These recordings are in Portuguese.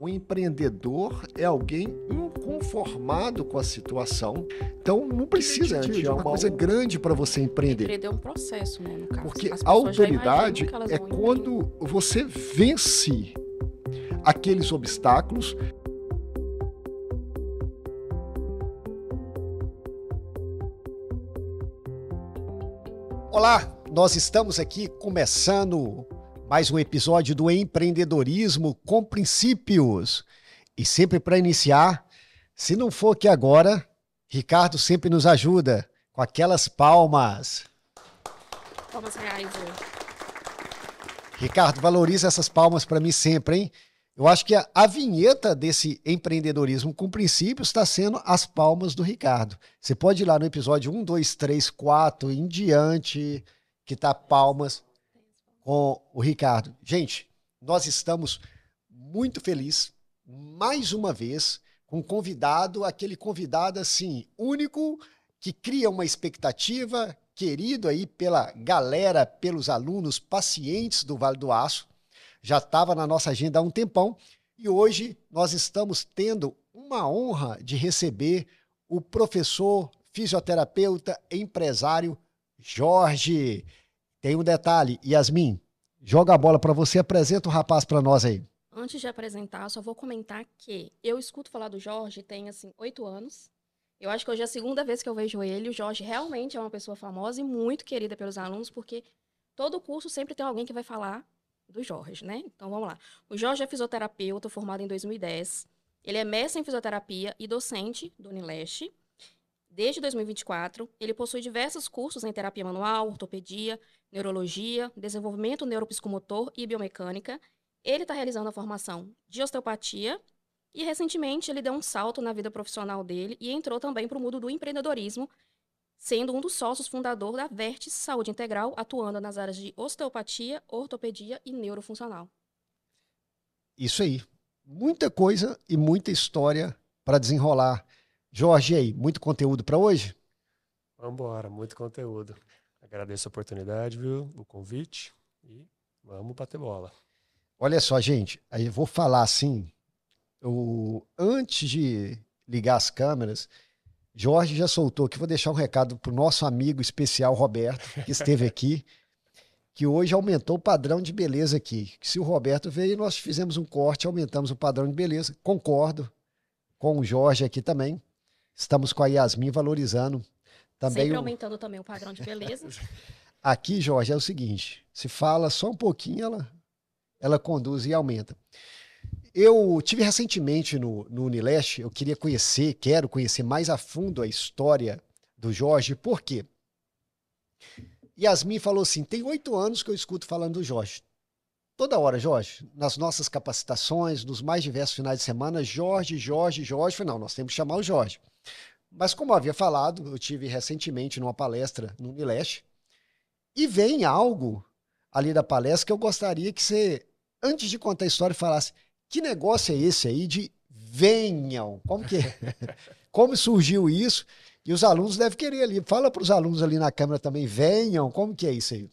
O empreendedor é alguém inconformado com a situação, então não precisa de uma coisa grande para você empreender. Empreender é um processo, né, no caso. Porque As a pessoas já autoridade imaginam que elas é vão quando você vence aqueles obstáculos. Olá, nós estamos aqui começando mais um episódio do Empreendedorismo com Princípios. E sempre para iniciar, se não for que agora, Ricardo sempre nos ajuda com aquelas palmas. Palmas reais hoje. Ricardo, valoriza essas palmas para mim sempre, hein? Eu acho que a vinheta desse empreendedorismo com princípios está sendo as palmas do Ricardo. Você pode ir lá no episódio 1, 2, 3, 4, em diante, que tá palmas com o Ricardo. Gente, nós estamos muito felizes, mais uma vez, com um convidado, aquele convidado assim, único, que cria uma expectativa, querido aí pela galera, pelos alunos pacientes do Vale do Aço. Já estava na nossa agenda há um tempão e hoje nós estamos tendo uma honra de receber o professor, fisioterapeuta, empresário Jorge. Tem um detalhe, Yasmin, joga a bola para você, apresenta o rapaz para nós aí. Antes de apresentar, só vou comentar que eu escuto falar do Jorge tem, 8 anos. Eu acho que hoje é a segunda vez que eu vejo ele. O Jorge realmente é uma pessoa famosa e muito querida pelos alunos, porque todo curso sempre tem alguém que vai falar do Jorge, né? Então, vamos lá. O Jorge é fisioterapeuta, formado em 2010. Ele é mestre em fisioterapia e docente do Unileste. Desde 2024, ele possui diversos cursos em terapia manual, ortopedia, neurologia, desenvolvimento neuropsicomotor e biomecânica. Ele está realizando a formação de osteopatia e, recentemente, ele deu um salto na vida profissional dele e entrou também para o mundo do empreendedorismo, sendo um dos sócios fundador da Vertis Saúde Integral, atuando nas áreas de osteopatia, ortopedia e neurofuncional. Isso aí. Muita coisa e muita história para desenrolar. Jorge, aí, muito conteúdo para hoje? Vamos embora, muito conteúdo. Agradeço a oportunidade, viu? O convite e vamos bater bola. Olha só, gente, aí eu vou falar assim, antes de ligar as câmeras, Jorge já soltou aqui, vou deixar um recado para o nosso amigo especial Roberto, que esteve aqui, que hoje aumentou o padrão de beleza aqui. Se o Roberto veio, nós fizemos um corte, aumentamos o padrão de beleza. Concordo com o Jorge aqui também. Estamos com a Yasmin valorizando também. Sempre aumentando também o padrão de beleza. Aqui, Jorge, é o seguinte, se fala só um pouquinho, ela conduz e aumenta. Eu tive recentemente no Unileste, eu quero conhecer mais a fundo a história do Jorge, por quê? Yasmin falou assim, tem 8 anos que eu escuto falando do Jorge. Toda hora, Jorge, nas nossas capacitações, nos mais diversos finais de semana, Jorge. Falei, não, nós temos que chamar o Jorge. Mas como eu havia falado, eu tive recentemente numa palestra no Unileste, e vem algo ali da palestra que eu gostaria que você, antes de contar a história, falasse, que negócio é esse aí de venham? Como que é? Como surgiu isso? E os alunos devem querer ali. Fala para os alunos ali na câmera também, venham. Como que é isso aí?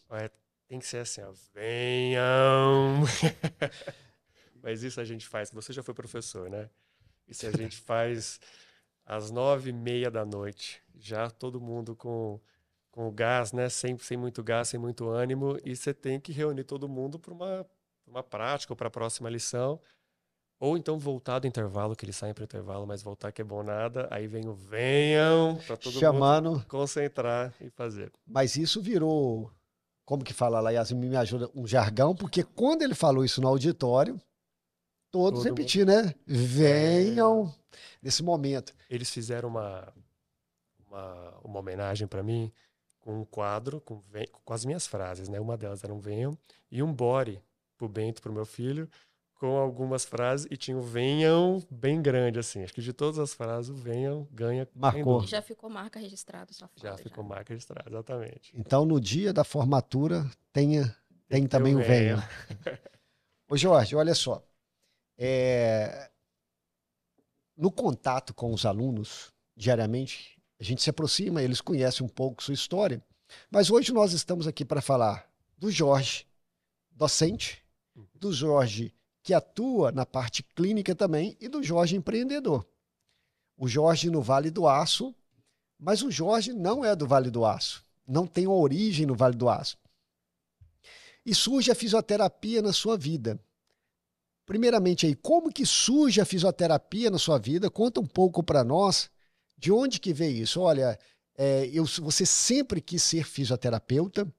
Tem que ser assim, ó. Venham! Mas isso a gente faz. Você já foi professor, né? Isso a gente faz às 9h30 da noite. Já todo mundo com o gás, né? Sem muito gás, sem muito ânimo. E você tem que reunir todo mundo para uma prática ou para a próxima lição. Ou então voltar do intervalo, que eles saem para o intervalo, mas voltar que é bom nada. Aí vem o venham, para todo mundo concentrar e fazer. Mas isso virou, como que fala lá, Yasmin me ajuda, um jargão, porque quando ele falou isso no auditório, todos repetiram, né? Venham nesse momento. Eles fizeram uma homenagem para mim com um quadro com as minhas frases, né? Uma delas era um venham e um body pro Bento, pro meu filho, com algumas frases, e tinha o venham bem grande, assim. Acho que de todas as frases, o venham ganha. Marcou. E já ficou marca registrada sua foto. Já ficou marca registrada, exatamente. Então, no dia da formatura, tem também o venham. Ô, Jorge, olha só. No contato com os alunos, diariamente, a gente se aproxima, eles conhecem um pouco sua história. Mas hoje nós estamos aqui para falar do Jorge, docente, do Jorge, que atua na parte clínica também, e do Jorge empreendedor. O Jorge no Vale do Aço, mas o Jorge não é do Vale do Aço, não tem origem no Vale do Aço. E surge a fisioterapia na sua vida. Primeiramente aí, como que surge a fisioterapia na sua vida? Conta um pouco para nós, de onde que veio isso? Olha, você sempre quis ser fisioterapeuta.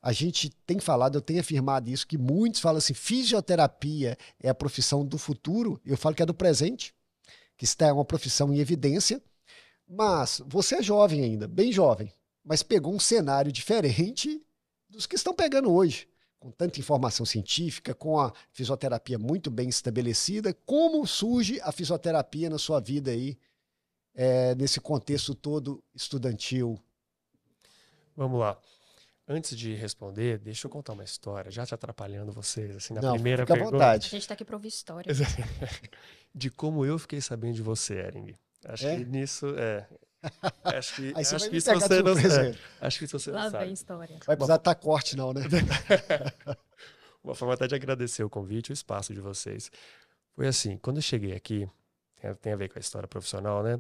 A gente tem falado, eu tenho afirmado isso, que muitos falam assim, fisioterapia é a profissão do futuro. Eu falo que é do presente, que está uma profissão em evidência. Mas você é jovem ainda, bem jovem, mas pegou um cenário diferente dos que estão pegando hoje, com tanta informação científica, com a fisioterapia muito bem estabelecida. Como surge a fisioterapia na sua vida aí, nesse contexto todo estudantil? Vamos lá. Antes de responder, deixa eu contar uma história, já te atrapalhando vocês, assim, na Não, primeira fica à pergunta. A vontade. gente tá aqui pra ouvir história. De como eu fiquei sabendo de você, Ering. Acho que nisso, Aí você acho vai que me isso pegar de você não surpresa. acho que isso você não Lá sabe. vem história. Vai precisar estar corte não, né? Uma forma até de agradecer o convite, o espaço de vocês. Foi assim, quando eu cheguei aqui, tem a ver com a história profissional, né?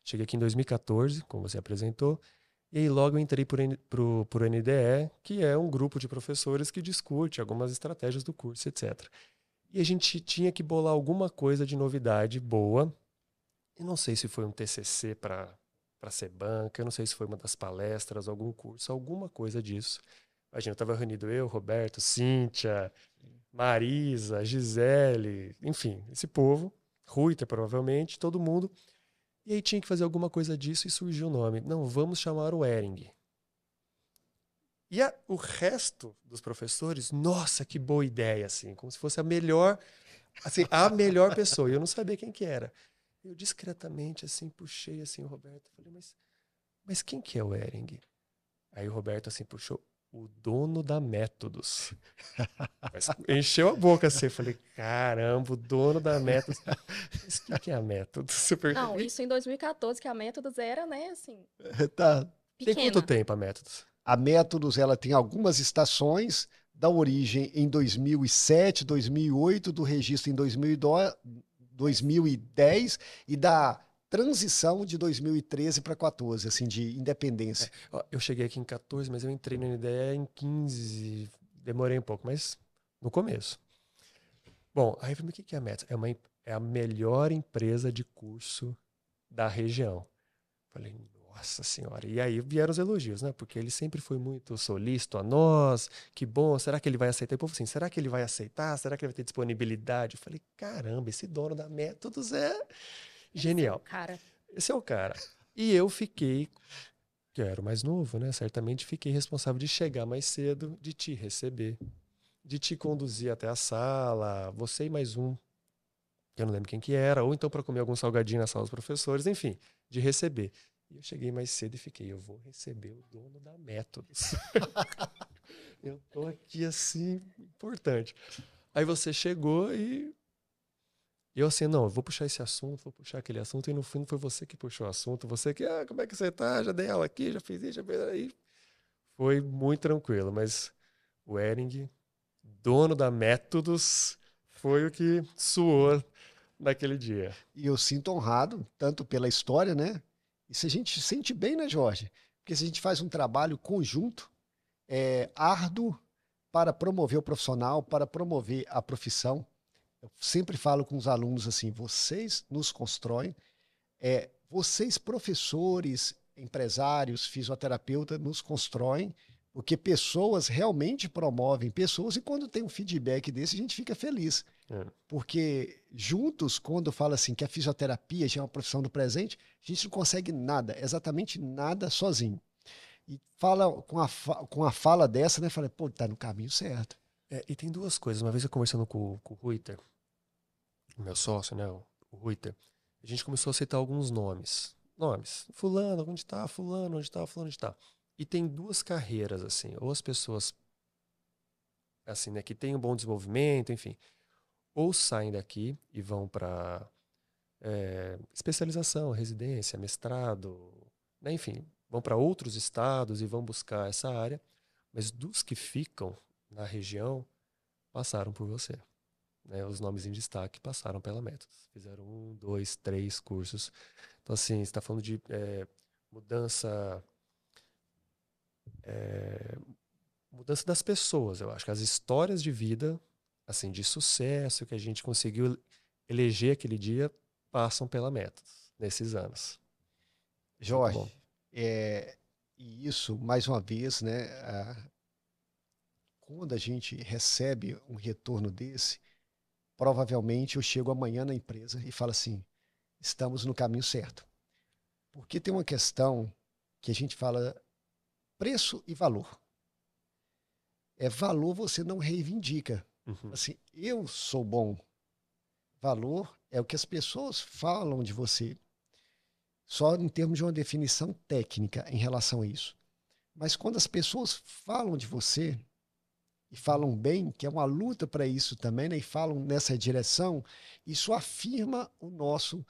Cheguei aqui em 2014, como você apresentou, e aí logo eu entrei por NDE, que é um grupo de professores que discute algumas estratégias do curso, etc. E a gente tinha que bolar alguma coisa de novidade boa. Eu não sei se foi um TCC para ser banca, eu não sei se foi uma das palestras, algum curso, alguma coisa disso. Imagina, eu estava reunido eu, Roberto, Cíntia, Marisa, Gisele, enfim, esse povo, Ruiter provavelmente, todo mundo. E aí tinha que fazer alguma coisa disso e surgiu o nome. Não, vamos chamar o Ering. E o resto dos professores, nossa, que boa ideia, assim, como se fosse a melhor pessoa. E eu não sabia quem que era. Eu discretamente, assim, puxei assim o Roberto. Falei, mas quem que é o Ering? Aí o Roberto, assim, puxou o dono da Métodos. Mas encheu a boca, assim. Eu falei, caramba, o dono da Métodos. Mas o que é a Métodos? Não, isso em 2014, que a Métodos era, né, assim, Tá. Tem quanto pequena. tempo a Métodos? A Métodos, ela tem algumas estações, da origem em 2007, 2008, do registro em 2010 e da transição de 2013 para 14, assim, de independência. Ó, eu cheguei aqui em 14, mas eu entrei na NDE em 15. Demorei um pouco, mas no começo. Bom, aí eu falei, o que é a Métodos? É a melhor empresa de curso da região. Falei, nossa senhora. E aí vieram os elogios, né? Porque ele sempre foi muito solícito a nós. Que bom, será que ele vai aceitar? E o povo assim, será que ele vai aceitar? Será que ele vai ter disponibilidade? Eu falei, caramba, esse dono da Métodos é genial. Cara, Esse é o cara. E eu fiquei, que eu era o mais novo, né? Certamente fiquei responsável de chegar mais cedo, de te receber, de te conduzir até a sala, você e mais um, que eu não lembro quem que era, ou então para comer algum salgadinho na sala dos professores, enfim, de receber. E eu cheguei mais cedo e fiquei, eu vou receber o dono da Métodos. Eu tô aqui assim, importante. Aí você chegou e eu assim, não, eu vou puxar esse assunto, vou puxar aquele assunto, e no fim foi você que puxou o assunto, você que, como é que você tá? Já dei aula aqui, já fiz isso, já fiz aí. Foi muito tranquilo, mas o Ering, dono da Métodos, foi o que suou naquele dia. E eu sinto honrado, tanto pela história, né? E se a gente sente bem, né, Jorge? Porque se a gente faz um trabalho conjunto, árduo, para promover o profissional, para promover a profissão. Eu sempre falo com os alunos assim: vocês nos constroem, vocês, professores, empresários, fisioterapeutas, nos constroem, porque pessoas realmente promovem pessoas, e quando tem um feedback desse, a gente fica feliz. É. Porque juntos, quando fala assim que a fisioterapia já é uma profissão do presente, a gente não consegue nada, exatamente nada sozinho. E fala com a fala dessa, né? Fala, pô, tá no caminho certo. E tem duas coisas. Uma vez eu conversando com o Ruiter, o meu sócio, né, o Ruiter, a gente começou a aceitar alguns nomes. Fulano, onde tá? Fulano, onde tá? Fulano, onde tá? E tem duas carreiras, assim. Ou as pessoas, assim, né, que têm um bom desenvolvimento, enfim, ou saem daqui e vão para especialização, residência, mestrado, né, enfim, vão para outros estados e vão buscar essa área. Mas dos que ficam na região, passaram por você. né, os nomes em destaque passaram pela Métodos. Fizeram 1, 2, 3 cursos. Então, assim, você está falando de mudança, mudança das pessoas, eu acho que as histórias de vida, assim, de sucesso que a gente conseguiu eleger aquele dia, passam pela Métodos nesses anos. Muito bom. Jorge, e isso, mais uma vez, né, quando a gente recebe um retorno desse, provavelmente eu chego amanhã na empresa e falo assim, estamos no caminho certo. Porque tem uma questão que a gente fala preço e valor. Valor você não reivindica. Uhum. Assim, eu sou bom. Valor é o que as pessoas falam de você. Só em termos de uma definição técnica em relação a isso. Mas quando as pessoas falam de você e falam bem, que é uma luta para isso também, né, e falam nessa direção, isso afirma o nosso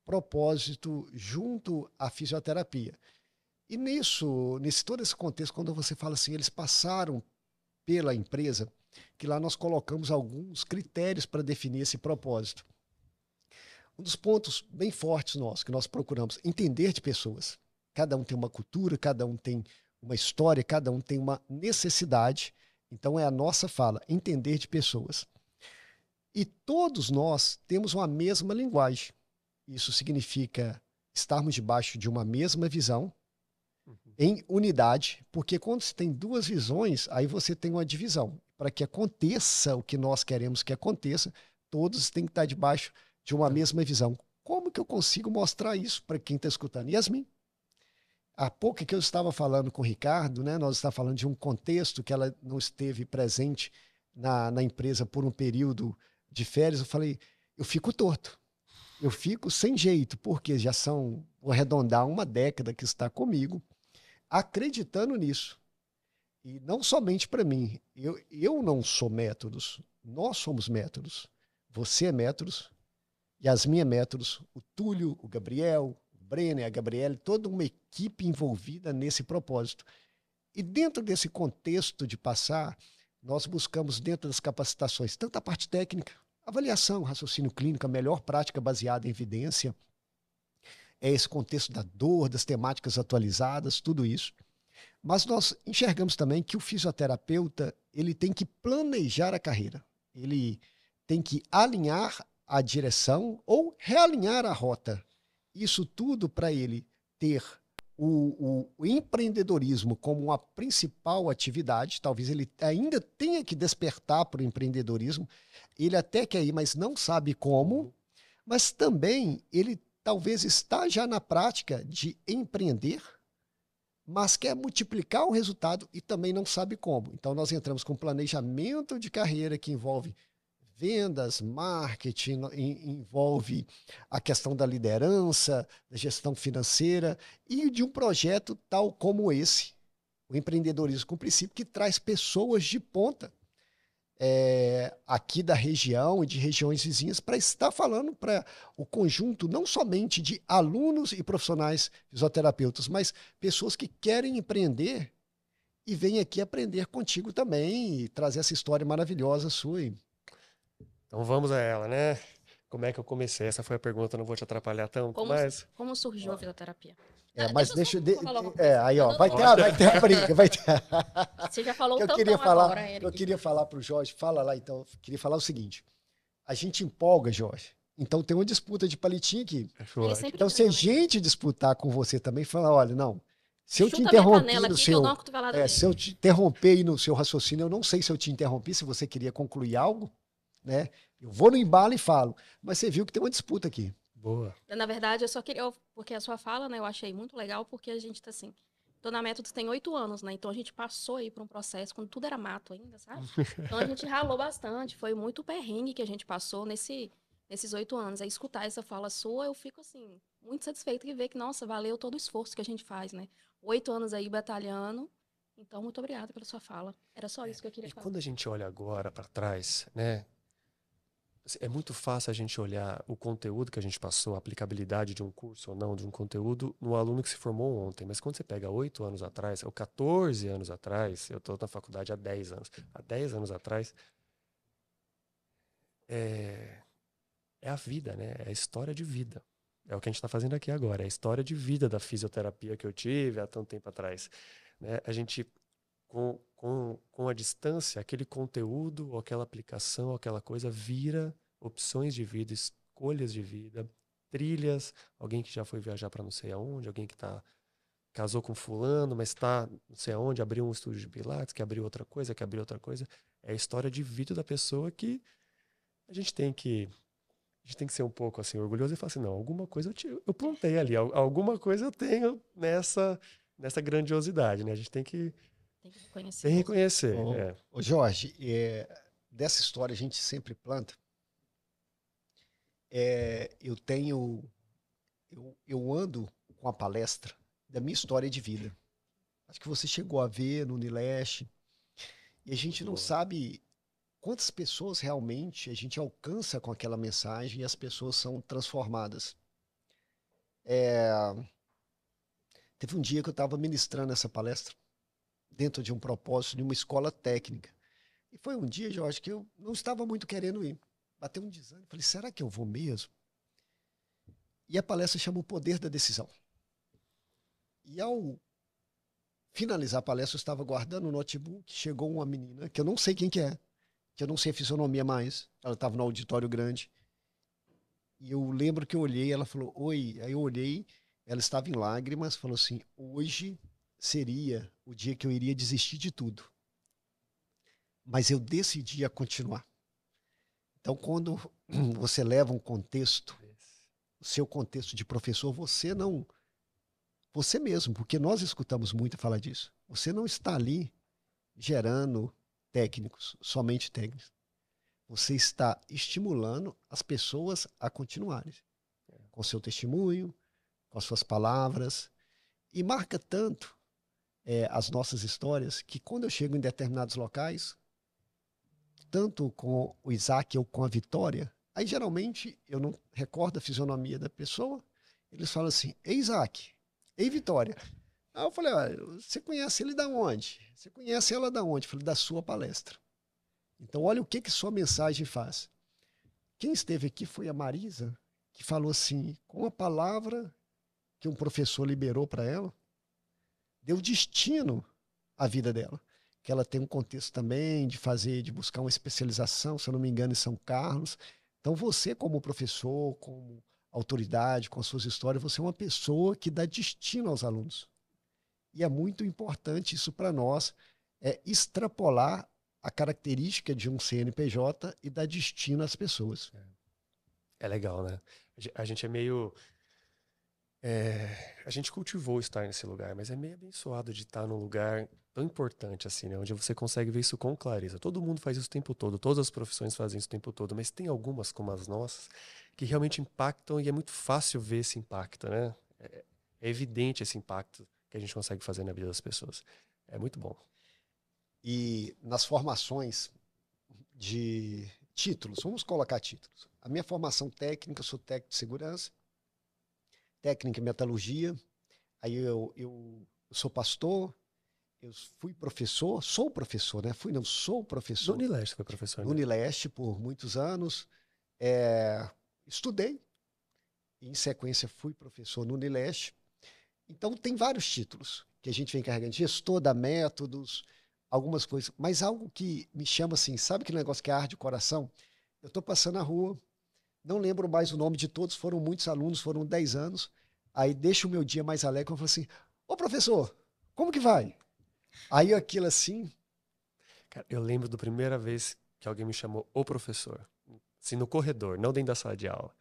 propósito junto à fisioterapia. E nesse todo esse contexto, quando você fala assim, eles passaram pela empresa, que lá nós colocamos alguns critérios para definir esse propósito. Um dos pontos bem fortes nossos, que nós procuramos entender de pessoas. Cada um tem uma cultura, cada um tem uma história, cada um tem uma necessidade. Então é a nossa fala, entender de pessoas. E todos nós temos uma mesma linguagem. Isso significa estarmos debaixo de uma mesma visão, em unidade, porque quando você tem duas visões, aí você tem uma divisão. Para que aconteça o que nós queremos que aconteça, todos têm que estar debaixo de uma mesma visão. Como que eu consigo mostrar isso para quem está escutando? Yasmin, há pouco que eu estava falando com o Ricardo, né, nós estávamos falando de um contexto que ela não esteve presente na empresa por um período de férias, eu falei, eu fico torto. Eu fico sem jeito, porque já são, vou arredondar, uma década que está comigo, acreditando nisso. E não somente para mim. Eu não sou métodos. Nós somos métodos. Você é métodos. Yasmin é métodos. O Túlio, o Gabriel, o Brenner, a Gabriele, toda uma equipe envolvida nesse propósito. E dentro desse contexto de passar, nós buscamos dentro das capacitações, tanto a parte técnica, avaliação, raciocínio clínico, a melhor prática baseada em evidência, esse contexto da dor, das temáticas atualizadas, tudo isso. Mas nós enxergamos também que o fisioterapeuta ele tem que planejar a carreira. Ele tem que alinhar a direção ou realinhar a rota. Isso tudo para ele ter o empreendedorismo como uma principal atividade. Talvez ele ainda tenha que despertar para o empreendedorismo. Ele até quer ir, mas não sabe como. Mas também ele talvez está já na prática de empreender, mas quer multiplicar o resultado e também não sabe como. Então, nós entramos com planejamento de carreira que envolve vendas, marketing, envolve a questão da liderança, da gestão financeira e de um projeto tal como esse, o empreendedorismo com princípio, que traz pessoas de ponta aqui da região e de regiões vizinhas para estar falando para o conjunto não somente de alunos e profissionais fisioterapeutas, mas pessoas que querem empreender e vêm aqui aprender contigo também e trazer essa história maravilhosa sua. Então vamos a ela, né? Como é que eu comecei? Essa foi a pergunta, não vou te atrapalhar tanto, mas... Como surgiu a fisioterapia? Mas deixa eu só falar uma coisa. aí, ó, vai ter a briga, vai ter. Você já falou eu queria falar, agora, Eric. Eu queria falar para o Jorge, fala lá então, eu queria falar o seguinte, a gente empolga, Jorge, então tem uma disputa de palitinho aqui. Então se a gente disputar com você também, fala, olha, não, se eu te interromper no seu... se eu te interromper no seu raciocínio, eu não sei se eu te interrompi, se você queria concluir algo, né? Eu vou no embalo e falo, mas você viu que tem uma disputa aqui. Boa. Na verdade, eu só queria, porque a sua fala, né, eu achei muito legal, porque a gente tá assim, Dona Métodos tem 8 anos, né, então a gente passou aí por um processo, quando tudo era mato ainda, sabe? Então a gente ralou bastante, foi muito perrengue que a gente passou nesses 8 anos. Aí escutar essa fala sua, eu fico assim, muito satisfeita de ver que, nossa, valeu todo o esforço que a gente faz, né? 8 anos aí batalhando, então muito obrigada pela sua fala. Era só isso que eu queria falar. E quando a gente olha agora para trás, né? É muito fácil a gente olhar o conteúdo que a gente passou, a aplicabilidade de um curso ou não, de um conteúdo, no aluno que se formou ontem. Mas quando você pega 8 anos atrás, ou 14 anos atrás, eu estou na faculdade há 10 anos. Há 10 anos atrás, é a vida, né? É a história de vida. É o que a gente está fazendo aqui agora. É a história de vida da fisioterapia que eu tive há tanto tempo atrás. Né? A gente, com a distância, aquele conteúdo, ou aquela aplicação, ou aquela coisa, vira opções de vida, escolhas de vida, trilhas, alguém que já foi viajar para não sei aonde, alguém que casou com fulano, mas está não sei aonde, abriu um estúdio de pilates, que abriu outra coisa, que abriu outra coisa. É a história de vida da pessoa que a gente tem que ser um pouco assim orgulhoso e falar assim, não, alguma coisa eu plantei ali, alguma coisa eu tenho nessa grandiosidade, né? A gente tem que reconhecer. Ô Jorge, dessa história a gente sempre planta. Eu ando com a palestra da minha história de vida. Acho que você chegou a ver no Unileste. E a gente não sabe quantas pessoas realmente a gente alcança com aquela mensagem e as pessoas são transformadas. Teve um dia que eu estava ministrando essa palestra dentro de um propósito de uma escola técnica. E foi um dia, Jorge, que eu não estava muito querendo ir. Bateu um desânimo. Falei, será que eu vou mesmo? E a palestra chama O Poder da Decisão. E ao finalizar a palestra, eu estava guardando o notebook, chegou uma menina, que eu não sei quem que é, que eu não sei a fisionomia mais. Ela estava no auditório grande. E eu lembro que eu olhei, ela falou, oi. Aí eu olhei, ela estava em lágrimas, falou assim, hoje seria o dia que eu iria desistir de tudo. Mas eu decidi a continuar. Então, quando você leva um contexto, o seu contexto de professor, você mesmo, porque nós escutamos muito falar disso. Você não está ali gerando técnicos, somente técnicos. Você está estimulando as pessoas a continuarem com seu testemunho, com as suas palavras. E marca tanto as nossas histórias que quando eu chego em determinados locais, tanto com o Isaac ou com a Vitória, aí geralmente eu não recordo a fisionomia da pessoa, eles falam assim, ei Isaac, ei Vitória. Aí eu falei, você conhece ele da onde? Você conhece ela da onde? Eu falei, da sua palestra. Então olha o que sua mensagem faz. Quem esteve aqui foi a Marisa, que falou assim, com a palavra que um professor liberou para ela, deu destino à vida dela. Que ela tem um contexto também de buscar uma especialização, se eu não me engano, em São Carlos. Então você, como professor, como autoridade, com as suas histórias, você é uma pessoa que dá destino aos alunos. E é muito importante isso para nós, extrapolar a característica de um CNPJ e dar destino às pessoas. É legal, né? A gente é meio... a gente cultivou estar nesse lugar, mas é meio abençoado de estar num lugar tão importante assim, né? Onde você consegue ver isso com clareza. Todo mundo faz isso o tempo todo, todas as profissões fazem isso o tempo todo, mas tem algumas, como as nossas, que realmente impactam e é muito fácil ver esse impacto, né? É evidente esse impacto que a gente consegue fazer na vida das pessoas. É muito bom. E nas formações de títulos, vamos colocar títulos. A minha formação técnica, eu sou técnico de segurança, técnica em metalurgia, aí eu sou pastor, eu fui professor, sou professor, né? Sou professor. No Unileste foi professor, No né? Unileste por muitos anos. Estudei, e em sequência fui professor no Unileste. Então tem vários títulos que a gente vem carregando. Gestor da métodos, algumas coisas. Mas algo que me chama assim, sabe aquele negócio que arde o coração? Eu estou passando na rua, não lembro mais o nome de todos, foram muitos alunos, foram 10 anos. Aí deixa o meu dia mais alegre, eu falo assim, ô professor, como que vai? Aí aquilo assim... Cara, eu lembro da primeira vez que alguém me chamou o professor. Assim, no corredor, não dentro da sala de aula.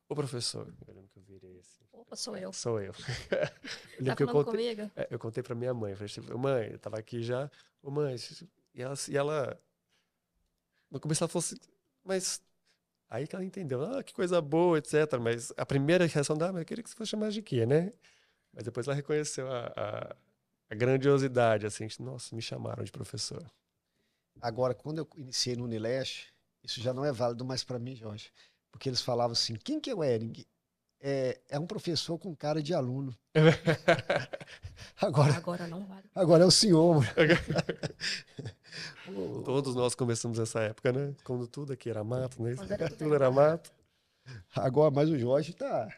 O professor. Eu lembro que eu virei assim. Opa, sou eu. Sou eu. Tá falando comigo? Eu contei pra minha mãe. Eu falei assim, mãe, eu tava aqui já. Ô, mãe, e ela no começo ela falou assim, mas... Aí que ela entendeu, que coisa boa, etc. Mas a primeira reação dela, mas eu queria que você fosse chamar de quê, né? Mas depois ela reconheceu a grandiosidade, assim, nossa, me chamaram de professor. Agora, quando eu iniciei no Unileste, isso já não é válido mais para mim, Jorge. Porque eles falavam assim, quem que é o Ering? é um professor com cara de aluno. Agora, Agora não vale. agora é o senhor. Todos nós começamos essa época, né? Quando tudo aqui era mato, né? Quando era Tudo era mato. Agora, mas o Jorge tá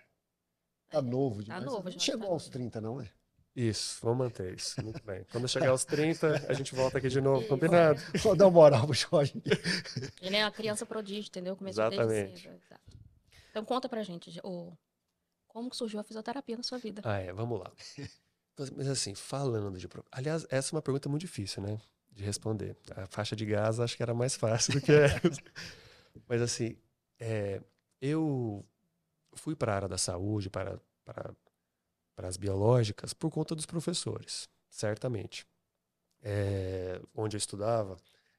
novo Tá demais. novo, Não Jorge, chegou tá aos novo. 30, não é? Isso, vamos manter isso. Muito bem. Quando eu chegar aos 30, a gente volta aqui de novo, Isso. combinado? Vou dar uma moral pro Jorge. Ele é uma criança prodígio, entendeu? Começou desde Exatamente. cedo. Exato. Então conta pra gente, como que surgiu a fisioterapia na sua vida? Vamos lá. Mas assim, falando de... Aliás, essa é uma pergunta muito difícil, né? De responder. A faixa de gás acho que era mais fácil do que essa. Mas assim, eu fui para a área da saúde, para as biológicas, por conta dos professores, certamente. Onde eu estudava,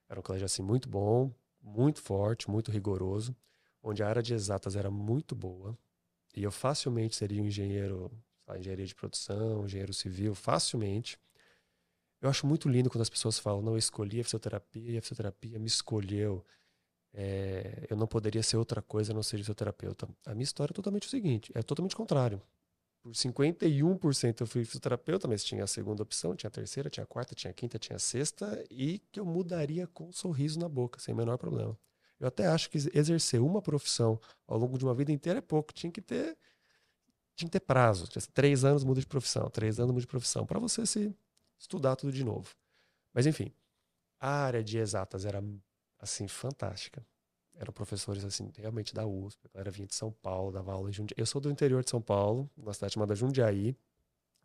era um colégio assim, muito bom, muito forte, muito rigoroso, onde a área de exatas era muito boa, e eu facilmente seria um engenheiro, engenharia de produção, engenheiro civil, facilmente. Eu acho muito lindo quando as pessoas falam, não, eu escolhi a fisioterapia e a fisioterapia me escolheu. Eu não poderia ser outra coisa a não ser fisioterapeuta. A minha história é totalmente o seguinte, é totalmente contrário. Por 51% eu fui fisioterapeuta, mas tinha a segunda opção, tinha a terceira, tinha a quarta, tinha a quinta, tinha a sexta, e que eu mudaria com um sorriso na boca, sem o menor problema. Eu até acho que exercer uma profissão ao longo de uma vida inteira é pouco, tinha que ter prazo. 3 anos muda de profissão, 3 anos muda de profissão, para você se estudar tudo de novo. Mas enfim, a área de exatas era assim fantástica. Eram professores assim realmente da USP, a galera vinha de São Paulo, dava aula em Jundiaí. Eu sou do interior de São Paulo, uma cidade chamada Jundiaí,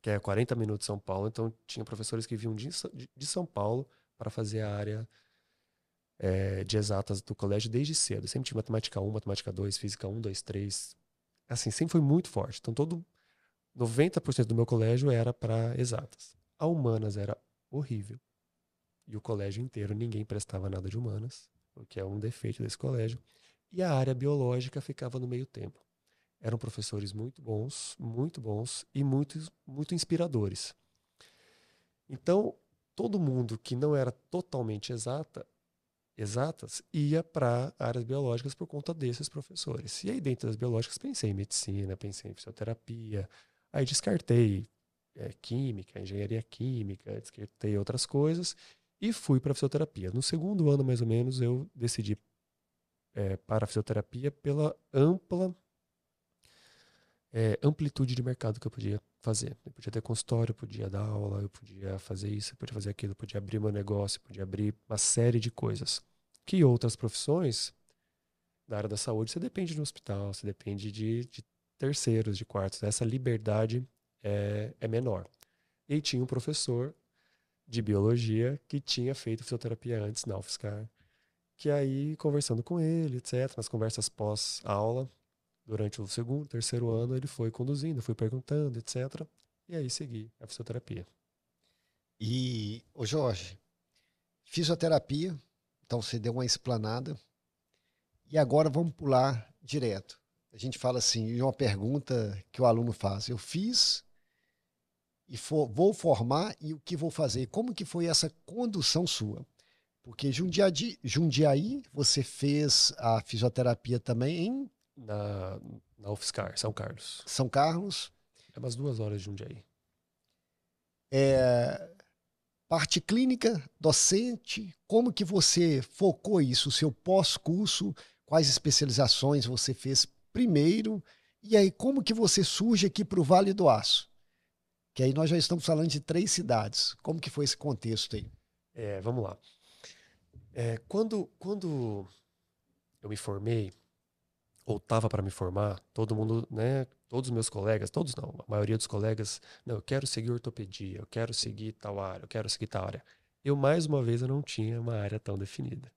que é 40 minutos de São Paulo, então tinha professores que vinham de São Paulo para fazer a área de exatas do colégio desde cedo. Sempre tinha matemática 1, matemática 2, física 1, 2, 3. Assim, sempre foi muito forte. Então 90% do meu colégio era para exatas. A humanas era horrível. E o colégio inteiro, ninguém prestava nada de humanas, o que é um defeito desse colégio. E a área biológica ficava no meio tempo. Eram professores muito bons e muito inspiradores. Então, todo mundo que não era totalmente exatas ia para áreas biológicas por conta desses professores. E aí, dentro das biológicas, pensei em medicina, pensei em fisioterapia, aí descartei química, engenharia química, descartei outras coisas e fui para a fisioterapia. No segundo ano, mais ou menos, eu decidi para a fisioterapia pela amplitude de mercado que eu podia fazer. Eu podia ter consultório, eu podia dar aula, eu podia fazer isso, eu podia fazer aquilo, eu podia abrir meu negócio, eu podia abrir uma série de coisas. Que outras profissões da área da saúde, você depende de um hospital, você depende de terceiros, de quartos. Essa liberdade é menor. E tinha um professor de biologia que tinha feito fisioterapia antes na UFSCar, que aí, conversando com ele, etc., nas conversas pós-aula, durante o segundo, terceiro ano, ele foi conduzindo, foi perguntando, etc., e aí segui a fisioterapia. E, ô Jorge, fisioterapia, então você deu uma explanada, e agora vamos pular direto. A gente fala assim, uma pergunta que o aluno faz, eu fiz e vou formar e o que vou fazer? Como que foi essa condução sua? Porque Jundiaí, você fez a fisioterapia também em Na UFSCar, São Carlos. São Carlos. É umas 2 horas de Jundiaí. Parte clínica, docente, como que você focou isso? O seu pós-curso, quais especializações você fez primeiro? E aí, como que você surge aqui para o Vale do Aço? Que aí nós já estamos falando de 3 cidades. Como que foi esse contexto aí? Vamos lá. Quando eu me formei, ou estava para me formar, todo mundo, né, todos os meus colegas, todos não, a maioria dos colegas, não, eu quero seguir ortopedia, eu quero seguir tal área, eu quero seguir tal área. Eu, mais uma vez, eu não tinha uma área tão definida.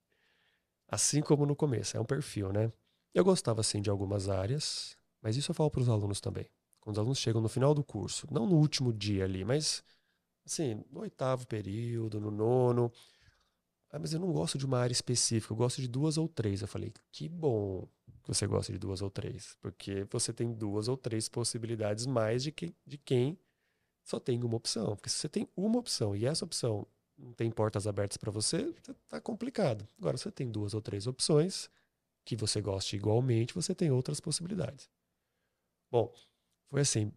Assim como no começo, é um perfil, né? Eu gostava, sim, de algumas áreas, mas isso eu falo para os alunos também. Quando os alunos chegam no final do curso, não no último dia ali, mas, assim, no 8º período, no 9º, mas eu não gosto de uma área específica, eu gosto de 2 ou 3. Eu falei, que bom que você gosta de 2 ou 3, porque você tem 2 ou 3 possibilidades mais de quem só tem uma opção. Porque se você tem uma opção e essa opção não tem portas abertas para você, tá complicado. Agora, se você tem 2 ou 3 opções que você goste igualmente, você tem outras possibilidades. Bom, foi assim,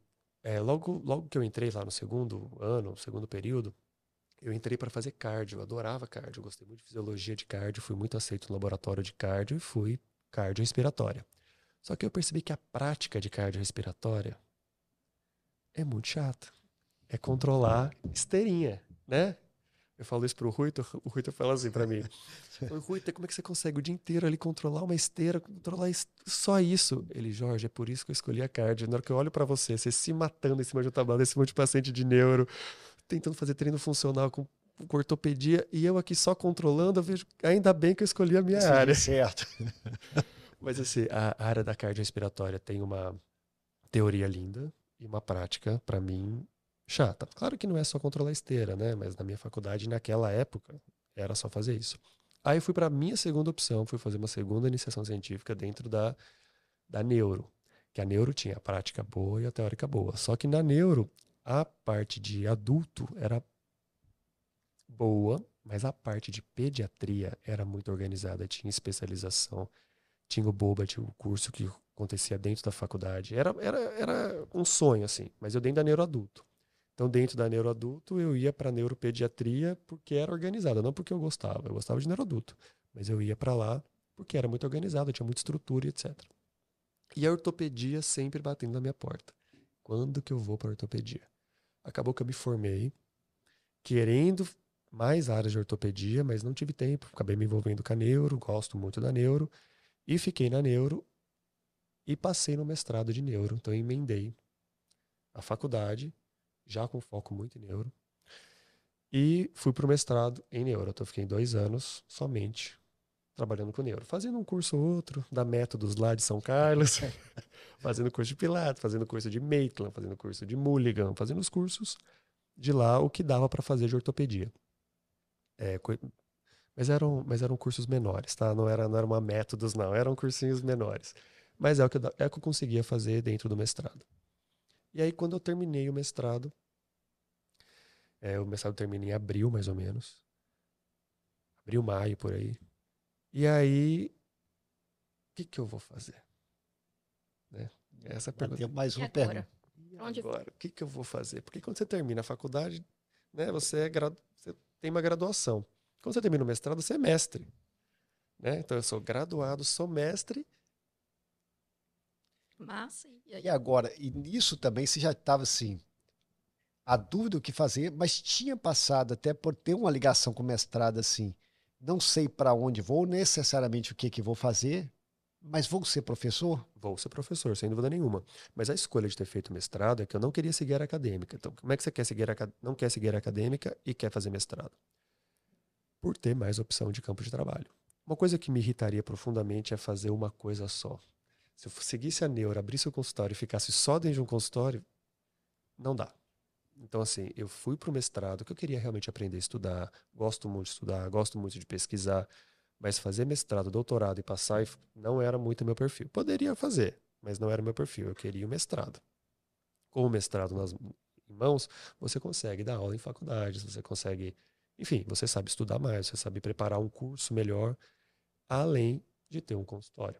logo que eu entrei lá no segundo ano, segundo período, eu entrei para fazer cardio, eu adorava cardio, eu gostei muito de fisiologia de cardio, fui muito aceito no laboratório de cardio e fui cardiorrespiratória. Só que eu percebi que a prática de cardiorrespiratória é muito chata. É controlar esteirinha, né? Eu falo isso pro Ruiter, o Ruiter fala assim pra mim. Ruiter, como é que você consegue o dia inteiro ali controlar uma esteira, controlar só isso? Ele, Jorge, é por isso que eu escolhi a cardio. Na hora que eu olho pra você se matando em cima de um tablado, em cima de paciente de neuro, tentando fazer treino funcional com ortopedia, e eu aqui só controlando, eu vejo, ainda bem que eu escolhi a minha área. Certo. Mas assim, a área da cardiorrespiratória tem uma teoria linda e uma prática, pra mim, chata. Claro que não é só controlar a esteira, né? Mas na minha faculdade, naquela época, era só fazer isso. Aí eu fui para a minha segunda opção, fui fazer uma segunda iniciação científica dentro da neuro. Que a neuro tinha a prática boa e a teórica boa. Só que na neuro, a parte de adulto era boa, mas a parte de pediatria era muito organizada, tinha especialização, tinha o BOBA, tinha o curso que acontecia dentro da faculdade. Era um sonho, assim, mas eu dentro da neuro adulto. Então, dentro da neuroadulto, eu ia para neuropediatria porque era organizada, não porque eu gostava de neuroadulto, mas eu ia para lá porque era muito organizado, tinha muita estrutura e etc. E a ortopedia sempre batendo na minha porta. Quando que eu vou para ortopedia? Acabou que eu me formei, querendo mais áreas de ortopedia, mas não tive tempo, acabei me envolvendo com a neuro, gosto muito da neuro, e fiquei na neuro e passei no mestrado de neuro, então eu emendei a faculdade, já com foco muito em neuro. E fui para o mestrado em neuro. Então, eu fiquei 2 anos somente trabalhando com neuro. Fazendo um curso ou outro, da Métodos lá de São Carlos. Fazendo curso de Pilates, fazendo curso de Maitland, fazendo curso de Mulligan. Fazendo os cursos de lá, o que dava para fazer de ortopedia. Mas eram cursos menores, tá? Não era uma Métodos, não. Eram cursinhos menores. Mas é o que eu conseguia fazer dentro do mestrado. E aí, quando eu terminei o mestrado termina em abril, mais ou menos. Abril, maio, por aí. E aí, o que eu vou fazer? Né? Essa é a pergunta. Mais uma pergunta. E agora, o que eu vou fazer? Porque quando você termina a faculdade, né, você tem uma graduação. Quando você termina o mestrado, você é mestre. Né? Então, eu sou graduado, sou mestre. Massa. E agora, e nisso também você já estava assim, a dúvida o que fazer, mas tinha passado até por ter uma ligação com o mestrado assim, não sei para onde vou, necessariamente o que vou fazer, mas vou ser professor? Vou ser professor, sem dúvida nenhuma. Mas a escolha de ter feito mestrado é que eu não queria seguir a acadêmica. Então, como é que você não quer seguir a acadêmica e quer fazer mestrado? Por ter mais opção de campo de trabalho. Uma coisa que me irritaria profundamente é fazer uma coisa só. Se eu seguisse a neuro, abrisse o consultório e ficasse só dentro de um consultório, não dá. Então, assim, eu fui para o mestrado, que eu queria realmente aprender a estudar, gosto muito de estudar, gosto muito de pesquisar, mas fazer mestrado, doutorado e passar não era muito meu perfil. Poderia fazer, mas não era meu perfil, eu queria o mestrado. Com o mestrado em mãos, você consegue dar aula em faculdades, você consegue, enfim, você sabe estudar mais, você sabe preparar um curso melhor, além de ter um consultório.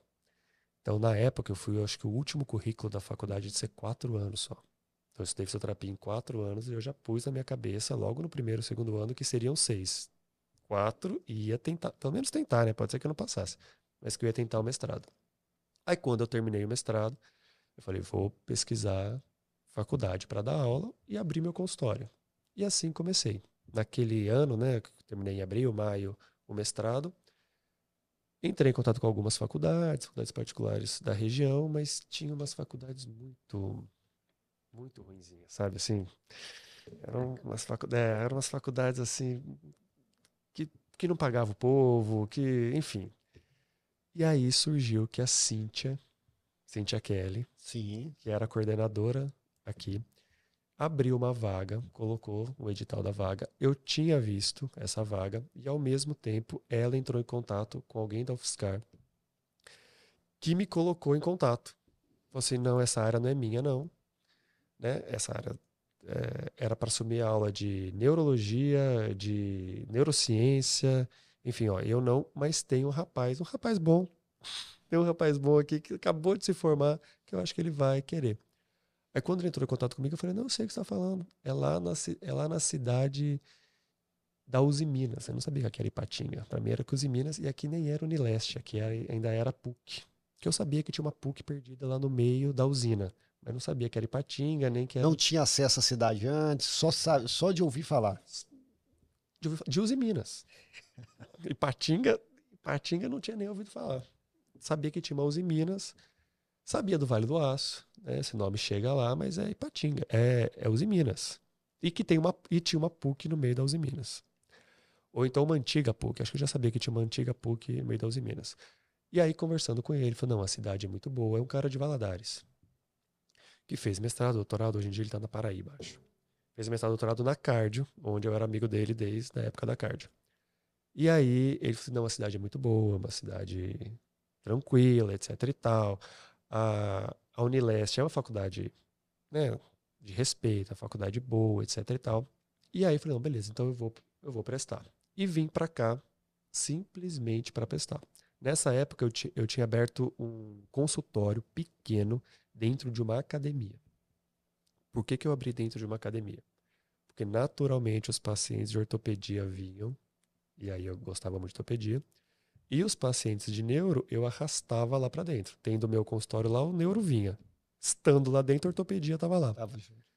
Então, na época, eu acho que o último currículo da faculdade de ser 4 anos só. Então, eu estudei fisioterapia em 4 anos e eu já pus na minha cabeça, logo no primeiro, segundo ano, que seriam 6. 4 e ia tentar, pelo menos tentar, né? Pode ser que eu não passasse, mas que eu ia tentar o mestrado. Aí, quando eu terminei o mestrado, eu falei, vou pesquisar faculdade para dar aula e abrir meu consultório. E assim comecei. Naquele ano, né? Terminei em abril, maio, o mestrado. Entrei em contato com algumas faculdades particulares da região, mas tinha umas faculdades muito ruinzinhas, sabe? Assim, eram umas faculdades assim que não pagava o povo, enfim. E aí surgiu que a Cíntia Kelly, Sim. que era a coordenadora aqui, abriu uma vaga, colocou o edital da vaga. Eu tinha visto essa vaga e, ao mesmo tempo, ela entrou em contato com alguém da UFSCar que me colocou em contato. Falei assim, não, essa área não é minha, não. Né? Essa área era para assumir a aula de neurologia, de neurociência, enfim, ó, eu não, mas tem um rapaz bom. Tem um rapaz bom aqui que acabou de se formar, que eu acho que ele vai querer. Aí quando ele entrou em contato comigo, eu falei, não, eu sei o que você está falando. É lá na cidade da Uzi Minas. Eu não sabia que era Ipatinga. Para mim era Uzi Minas e aqui nem era Unileste, aqui ainda era PUC. Que eu sabia que tinha uma PUC perdida lá no meio da usina. Mas não sabia que era Ipatinga, nem que era... Não tinha acesso à cidade antes, só de ouvir falar. De Uzi Minas. Ipatinga não tinha nem ouvido falar. Sabia que tinha uma Uzi Minas, sabia do Vale do Aço, né? Esse nome chega lá, mas é Ipatinga, é Uzi Minas. E tinha uma PUC no meio da Uzi Minas. Ou então uma antiga PUC, acho que eu já sabia que tinha uma antiga PUC no meio da Uzi Minas. E aí, conversando com ele, ele falou, não, a cidade é muito boa, é um cara de Valadares, que fez mestrado, doutorado, hoje em dia ele está na Paraíba, acho. Fez mestrado, doutorado na Cardio, onde eu era amigo dele desde a época da Cardio. E aí ele falou, não, a cidade é muito boa, uma cidade tranquila, etc e tal. A Unileste é uma faculdade, né, de respeito, uma faculdade boa, etc e tal. E aí eu falei, não, beleza, então eu vou prestar. E vim para cá simplesmente para prestar. Nessa época eu tinha aberto um consultório pequeno dentro de uma academia. Por que eu abri dentro de uma academia? Porque naturalmente os pacientes de ortopedia vinham, e aí eu gostava muito de ortopedia, e os pacientes de neuro eu arrastava lá para dentro. Tendo o meu consultório lá, o neuro vinha. Estando lá dentro, a ortopedia estava lá.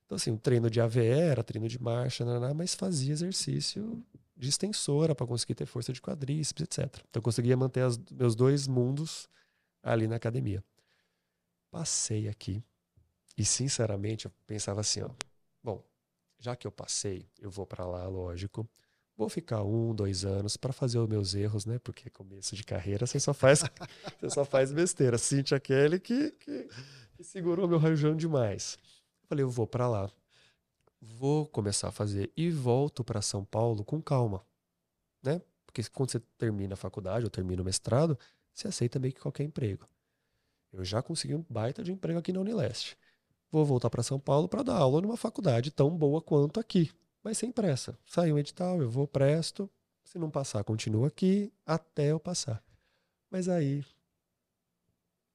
Então assim, o treino de AVE era treino de marcha, mas fazia exercício de extensora para conseguir ter força de quadríceps, etc. Então eu conseguia manter meus dois mundos ali na academia. Passei aqui e sinceramente eu pensava assim, ó, bom, já que eu passei, eu vou para lá, lógico. Vou ficar 1, 2 anos para fazer os meus erros, né? Porque começo de carreira você só faz besteira. Cíntia Kelly que segurou meu rajão demais. Falei, eu vou para lá, vou começar a fazer e volto para São Paulo com calma, né? Porque quando você termina a faculdade ou termina o mestrado, você aceita meio que qualquer emprego. Eu já consegui um baita de emprego aqui na Unileste. Vou voltar para São Paulo para dar aula numa faculdade tão boa quanto aqui. Mas sem pressa. Saiu um edital, eu vou, presto. Se não passar, continuo aqui até eu passar. Mas aí,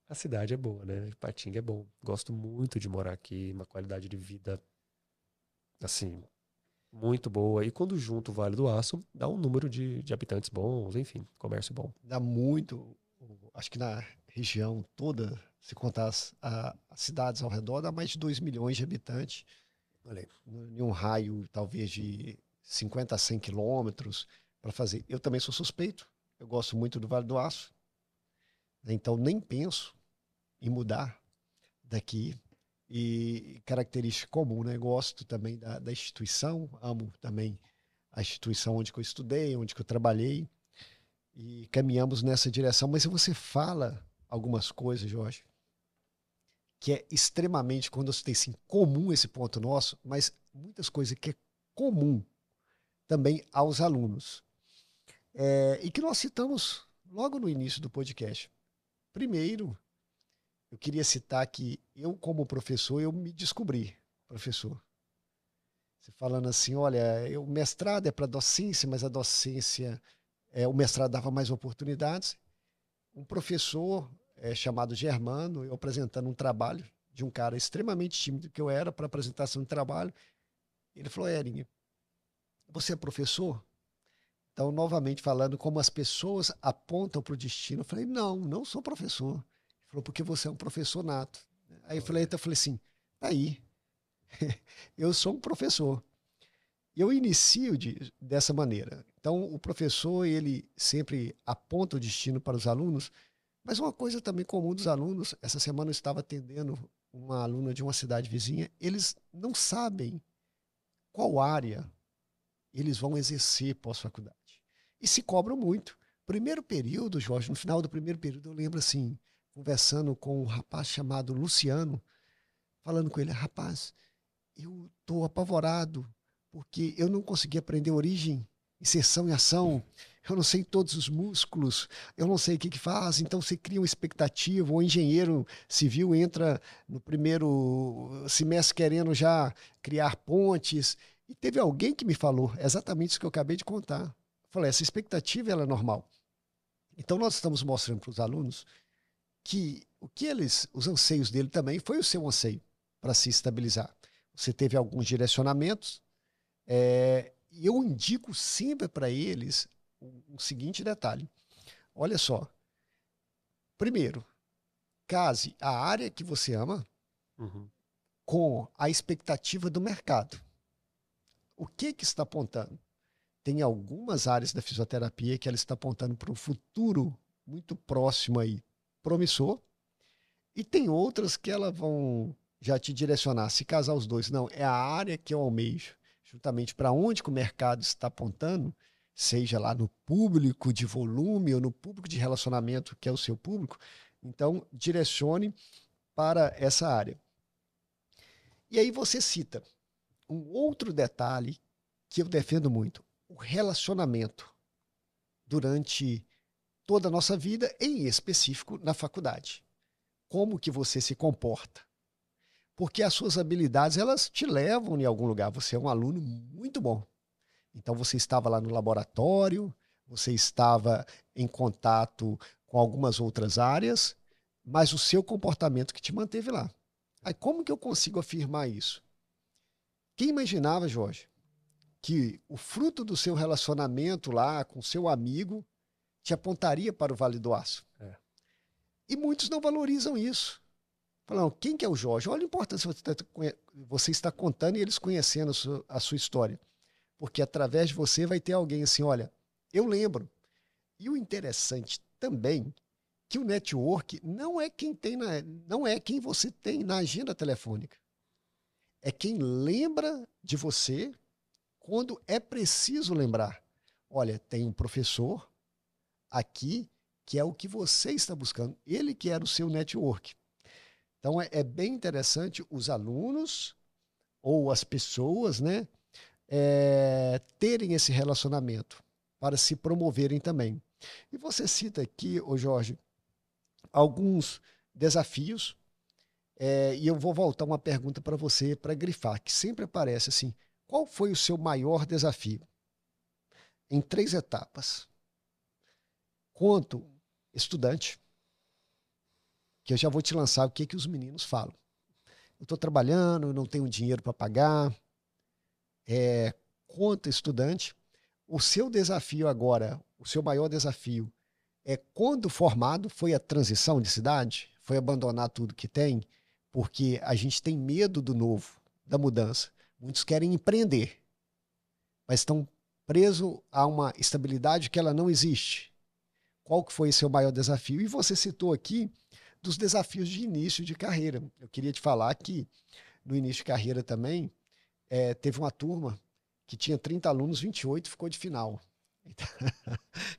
a cidade é boa, né? Ipatinga é bom. Gosto muito de morar aqui, uma qualidade de vida, assim, muito boa. E quando junto o Vale do Aço, dá um número de habitantes bons, enfim, comércio bom. Dá muito, acho que na região toda, se contar as cidades ao redor, dá mais de 2 milhões de habitantes. Olha, em um raio talvez de 50 a 100 quilômetros para fazer. Eu também sou suspeito, eu gosto muito do Vale do Aço, né? Então nem penso em mudar daqui. E característica comum, né? Gosto também da instituição, amo também a instituição onde eu estudei, onde eu trabalhei, e caminhamos nessa direção. Mas você fala algumas coisas, Jorge, que é extremamente, quando você tem assim, comum esse ponto nosso, mas muitas coisas que é comum também aos alunos. E que nós citamos logo no início do podcast. Primeiro, eu queria citar que eu, como professor, eu me descobri professor. Você falando assim, olha, o mestrado é para docência, mas a docência, o mestrado dava mais oportunidades. Um professor chamado Germano, eu apresentando um trabalho de um cara extremamente tímido que eu era para apresentação de trabalho. Ele falou, Ering, você é professor? Então, novamente falando como as pessoas apontam para o destino, eu falei, não sou professor. Ele falou, porque você é um professor nato. Aí eu falei assim, tá aí, eu sou um professor. E eu inicio dessa maneira. Então, o professor, ele sempre aponta o destino para os alunos, mas uma coisa também comum dos alunos, essa semana eu estava atendendo uma aluna de uma cidade vizinha, eles não sabem qual área eles vão exercer pós-faculdade. E se cobram muito. Primeiro período, Jorge, no final do primeiro período, eu lembro assim, conversando com um rapaz chamado Luciano, falando com ele, rapaz, eu estou apavorado, porque eu não consegui aprender origem, inserção e ação, eu não sei todos os músculos, eu não sei o que faz, então você cria uma expectativa, o engenheiro civil entra no primeiro semestre querendo já criar pontes, e teve alguém que me falou exatamente isso que eu acabei de contar. Eu falei, essa expectativa ela é normal. Então nós estamos mostrando para os alunos que os anseios dele também foi o seu anseio para se estabilizar. Você teve alguns direcionamentos, e eu indico sempre para eles o seguinte detalhe. Olha só. Primeiro, case a área que você ama com a expectativa do mercado. O que está apontando? Tem algumas áreas da fisioterapia que ela está apontando para um futuro muito próximo aí, promissor, e tem outras que elas vão já te direcionar, se casar os dois. Não, é a área que eu almejo, justamente para onde que o mercado está apontando, seja lá no público de volume ou no público de relacionamento, que é o seu público. Então, direcione para essa área. E aí você cita um outro detalhe que eu defendo muito, o relacionamento durante toda a nossa vida, em específico na faculdade. Como que você se comporta? Porque as suas habilidades, elas te levam em algum lugar. Você é um aluno muito bom. Então você estava lá no laboratório, você estava em contato com algumas outras áreas, mas o seu comportamento que te manteve lá. Aí como que eu consigo afirmar isso? Quem imaginava, Jorge, que o fruto do seu relacionamento lá com seu amigo te apontaria para o Vale do Aço? E muitos não valorizam isso. Falam, quem que é o Jorge? Olha a importância que você está contando e eles conhecendo a sua história. Porque através de você vai ter alguém assim, olha, eu lembro. E o interessante também que o network não é quem você tem na agenda telefônica. É quem lembra de você quando é preciso lembrar. Olha, tem um professor aqui que é o que você está buscando. Ele que era o seu network. Então, é bem interessante os alunos ou as pessoas, né, terem esse relacionamento para se promoverem também. E você cita aqui, ô Jorge, alguns desafios, e eu vou voltar uma pergunta para você, para grifar, que sempre aparece assim, qual foi o seu maior desafio? Em 3 etapas. Quanto estudante, que eu já vou te lançar o que os meninos falam. Eu estou trabalhando, eu não tenho dinheiro para pagar. Quanto estudante, o seu desafio agora, o seu maior desafio é quando formado, foi a transição de cidade, foi abandonar tudo que tem, porque a gente tem medo do novo, da mudança. Muitos querem empreender, mas estão presos a uma estabilidade que ela não existe. Qual que foi o seu maior desafio? E você citou aqui dos desafios de início de carreira. Eu queria te falar que no início de carreira também teve uma turma que tinha 30 alunos, 28 ficou de final.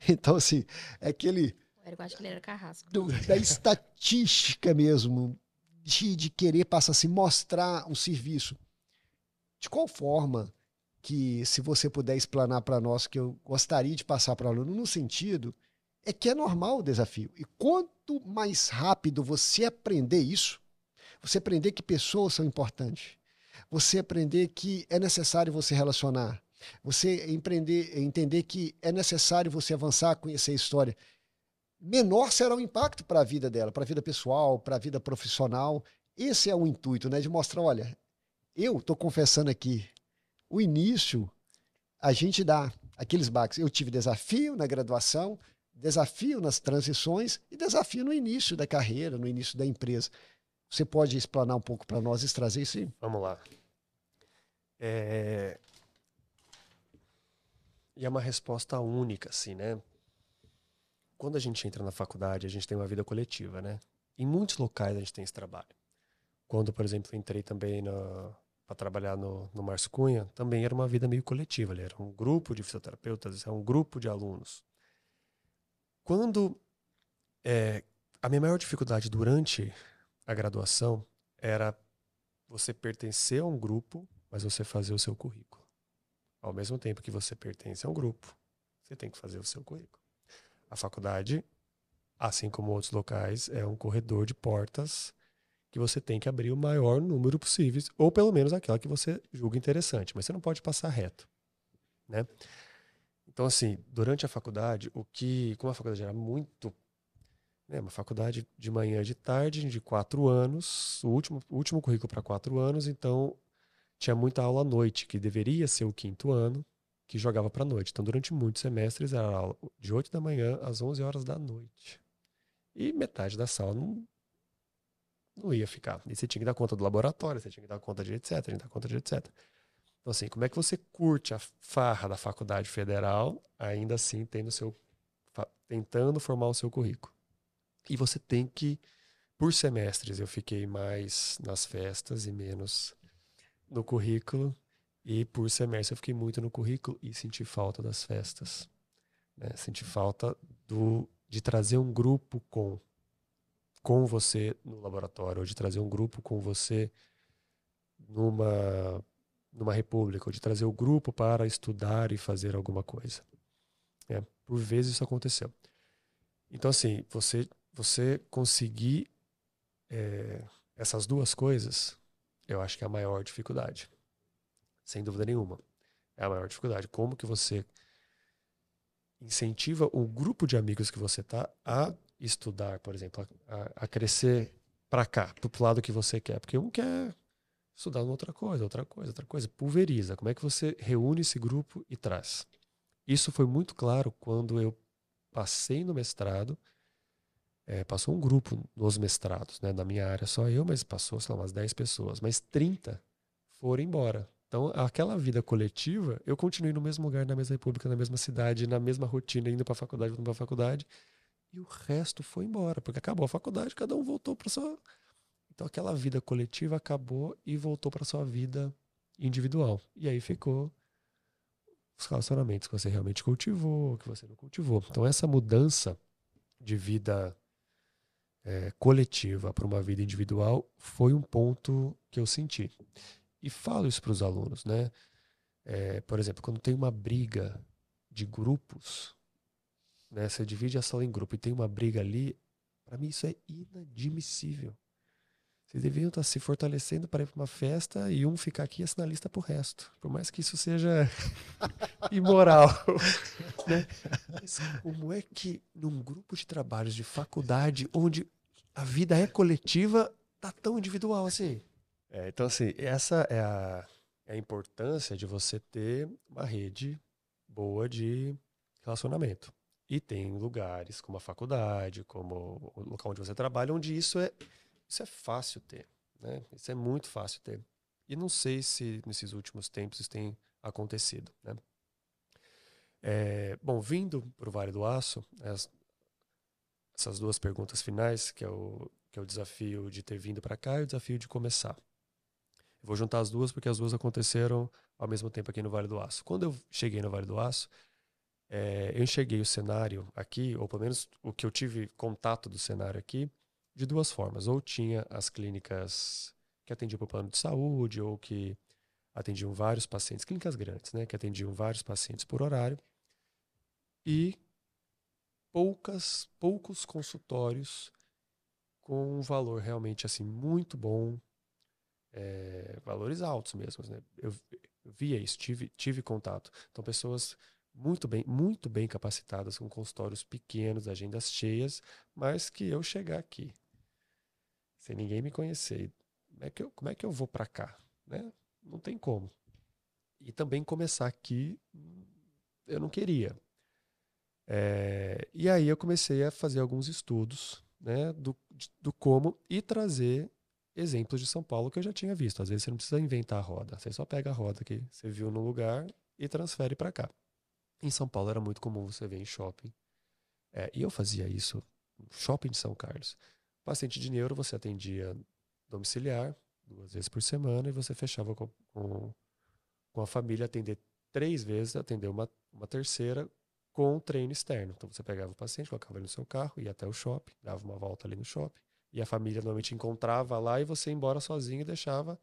Então, assim, é aquele... Eu acho que ele era carrasco. Da estatística mesmo, de querer passar assim, mostrar um serviço. De qual forma que, se você puder explanar para nós, que eu gostaria de passar para o aluno, no sentido, é que é normal o desafio. E quanto mais rápido você aprender isso, você aprender que pessoas são importantes, você aprender que é necessário você relacionar, você entender que é necessário você avançar, conhecer a história, menor será o impacto para a vida dela, para a vida pessoal, para a vida profissional. Esse é o intuito, né? De mostrar, olha, eu estou confessando aqui, o início, a gente dá aqueles baques. Eu tive desafio na graduação, desafio nas transições e desafio no início da carreira, no início da empresa. Você pode explanar um pouco para nós e trazer isso aí? Vamos lá. E é uma resposta única, assim, né? Quando a gente entra na faculdade, a gente tem uma vida coletiva, né? Em muitos locais a gente tem esse trabalho. Quando, por exemplo, eu entrei também para trabalhar no Márcio Cunha, também era uma vida meio coletiva. Ali era um grupo de fisioterapeutas, era um grupo de alunos. Quando a minha maior dificuldade durante a graduação era você pertencer a um grupo, mas você fazer o seu currículo. Ao mesmo tempo que você pertence a um grupo, você tem que fazer o seu currículo. A faculdade, assim como outros locais, é um corredor de portas que você tem que abrir o maior número possível, ou pelo menos aquela que você julga interessante, mas você não pode passar reto, né? Então, assim, durante a faculdade, como a faculdade era muito né, uma faculdade de manhã e de tarde, de 4 anos, o último currículo para 4 anos, então tinha muita aula à noite, que deveria ser o 5º ano, que jogava para a noite. Então, durante muitos semestres, era aula de 8 da manhã às 11 horas da noite. E metade da sala não ia ficar. E você tinha que dar conta do laboratório, você tinha que dar conta de etc, tinha que dar conta de etc. Então, assim, como é que você curte a farra da faculdade federal, ainda assim tentando formar o seu currículo? E você tem que, por semestres, eu fiquei mais nas festas e menos no currículo. E por semestre eu fiquei muito no currículo e senti falta das festas. Né? Senti falta de trazer um grupo com você no laboratório, ou de trazer um grupo com você numa república, ou de trazer o grupo para estudar e fazer alguma coisa. Por vezes isso aconteceu. Então, assim, você conseguir essas duas coisas, eu acho que é a maior dificuldade. Sem dúvida nenhuma. É a maior dificuldade. Como que você incentiva o grupo de amigos que você está a estudar, por exemplo, a crescer para cá, para o lado que você quer. Porque um quer estudar uma outra coisa. Pulveriza. Como é que você reúne esse grupo e traz? Isso foi muito claro quando eu passei no mestrado. Passou um grupo nos mestrados, né? Na minha área só eu, mas passou, sei lá, umas 10 pessoas. Mas 30 foram embora. Então, aquela vida coletiva, eu continuei no mesmo lugar, na mesma república, na mesma cidade, na mesma rotina, indo para a faculdade, voltando para a faculdade. E o resto foi embora, porque acabou a faculdade, cada um voltou para sua... Então, aquela vida coletiva acabou e voltou para sua vida individual. E aí ficou os relacionamentos que você realmente cultivou, que você não cultivou. Então, essa mudança de vida coletiva para uma vida individual foi um ponto que eu senti. E falo isso para os alunos, né? Por exemplo, quando tem uma briga de grupos, né? Você divide a sala em grupo e tem uma briga ali, para mim isso é inadmissível. Vocês deveriam estar se fortalecendo para ir para uma festa e um ficar aqui e assinar lista para o resto. Por mais que isso seja imoral. Né? Mas como é que num grupo de trabalhos de faculdade, onde a vida é coletiva, tá tão individual assim? Então, assim, essa é a importância de você ter uma rede boa de relacionamento. E tem lugares como a faculdade, como o local onde você trabalha, onde isso é fácil ter. Né? Isso é muito fácil ter. E não sei se nesses últimos tempos isso tem acontecido. Né? Bom, vindo para o Vale do Aço, essas duas perguntas finais, que é o desafio de ter vindo para cá e o desafio de começar. Eu vou juntar as duas porque as duas aconteceram ao mesmo tempo aqui no Vale do Aço. Quando eu cheguei no Vale do Aço, eu enxerguei o cenário aqui, ou pelo menos o que eu tive contato do cenário aqui, de duas formas. Ou tinha as clínicas que atendiam para o plano de saúde, ou que atendiam vários pacientes, clínicas grandes, né, que atendiam vários pacientes por horário, e poucos consultórios com um valor realmente assim muito bom, valores altos mesmo, né? Eu via isso, tive contato. Então, pessoas muito bem capacitadas, com consultórios pequenos, agendas cheias, mas que eu chegar aqui, sem ninguém me conhecer, como é que eu vou para cá? Né? Não tem como. E também começar aqui, eu não queria. E aí eu comecei a fazer alguns estudos, né, do como e trazer exemplos de São Paulo que eu já tinha visto. Às vezes você não precisa inventar a roda, você só pega a roda que você viu no lugar e transfere para cá. Em São Paulo era muito comum você ver em shopping. E eu fazia isso no shopping de São Carlos. Paciente de neuro você atendia domiciliar 2 vezes por semana e você fechava com a família atender 3 vezes, atender uma terceira com treino externo. Então você pegava o paciente, colocava ele no seu carro, ia até o shopping, dava uma volta ali no shopping, e a família normalmente encontrava lá e você ia embora sozinho e deixava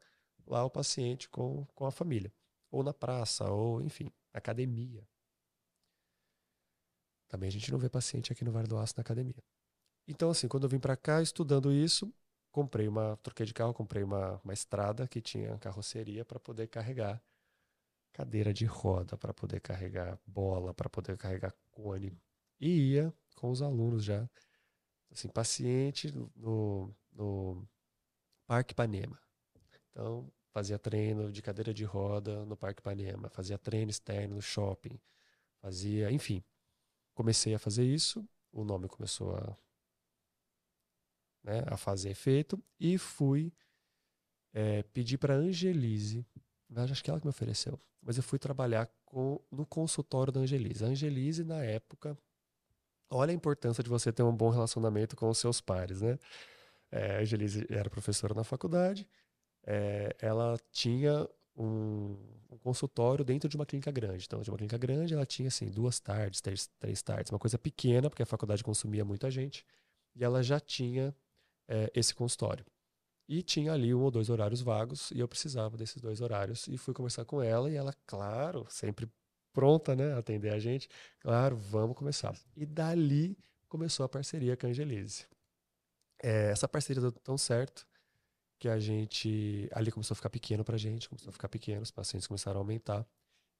lá o paciente com a família. Ou na praça, ou enfim, na academia. Também a gente não vê paciente aqui no Vale do Aço na academia. Então, assim, quando eu vim para cá estudando isso, troquei de carro, comprei uma estrada que tinha carroceria para poder carregar cadeira de roda, para poder carregar bola, para poder carregar cone. E ia com os alunos já. Assim, paciente no Parque Ipanema. Então, fazia treino de cadeira de roda no Parque Ipanema, fazia treino externo no shopping, enfim, comecei a fazer isso, o nome começou a fazer efeito e fui pedir para a Angelise, acho que ela que me ofereceu, mas eu fui trabalhar no consultório da Angelise. A Angelise, na época, olha a importância de você ter um bom relacionamento com os seus pares, né? A Angelise era professora na faculdade, ela tinha um consultório dentro de uma clínica grande. Então, de uma clínica grande, ela tinha, assim, 2 tardes, 3 tardes, uma coisa pequena, porque a faculdade consumia muita gente, e ela já tinha esse consultório. E tinha ali 1 ou 2 horários vagos, e eu precisava desses 2 horários, e fui conversar com ela, e ela, claro, sempre pronta, né, a atender a gente, claro, vamos começar. E dali começou a parceria com a Angelise. Essa parceria deu tão certo que a gente ali começou a ficar pequeno pra gente, começou a ficar pequeno, os pacientes começaram a aumentar,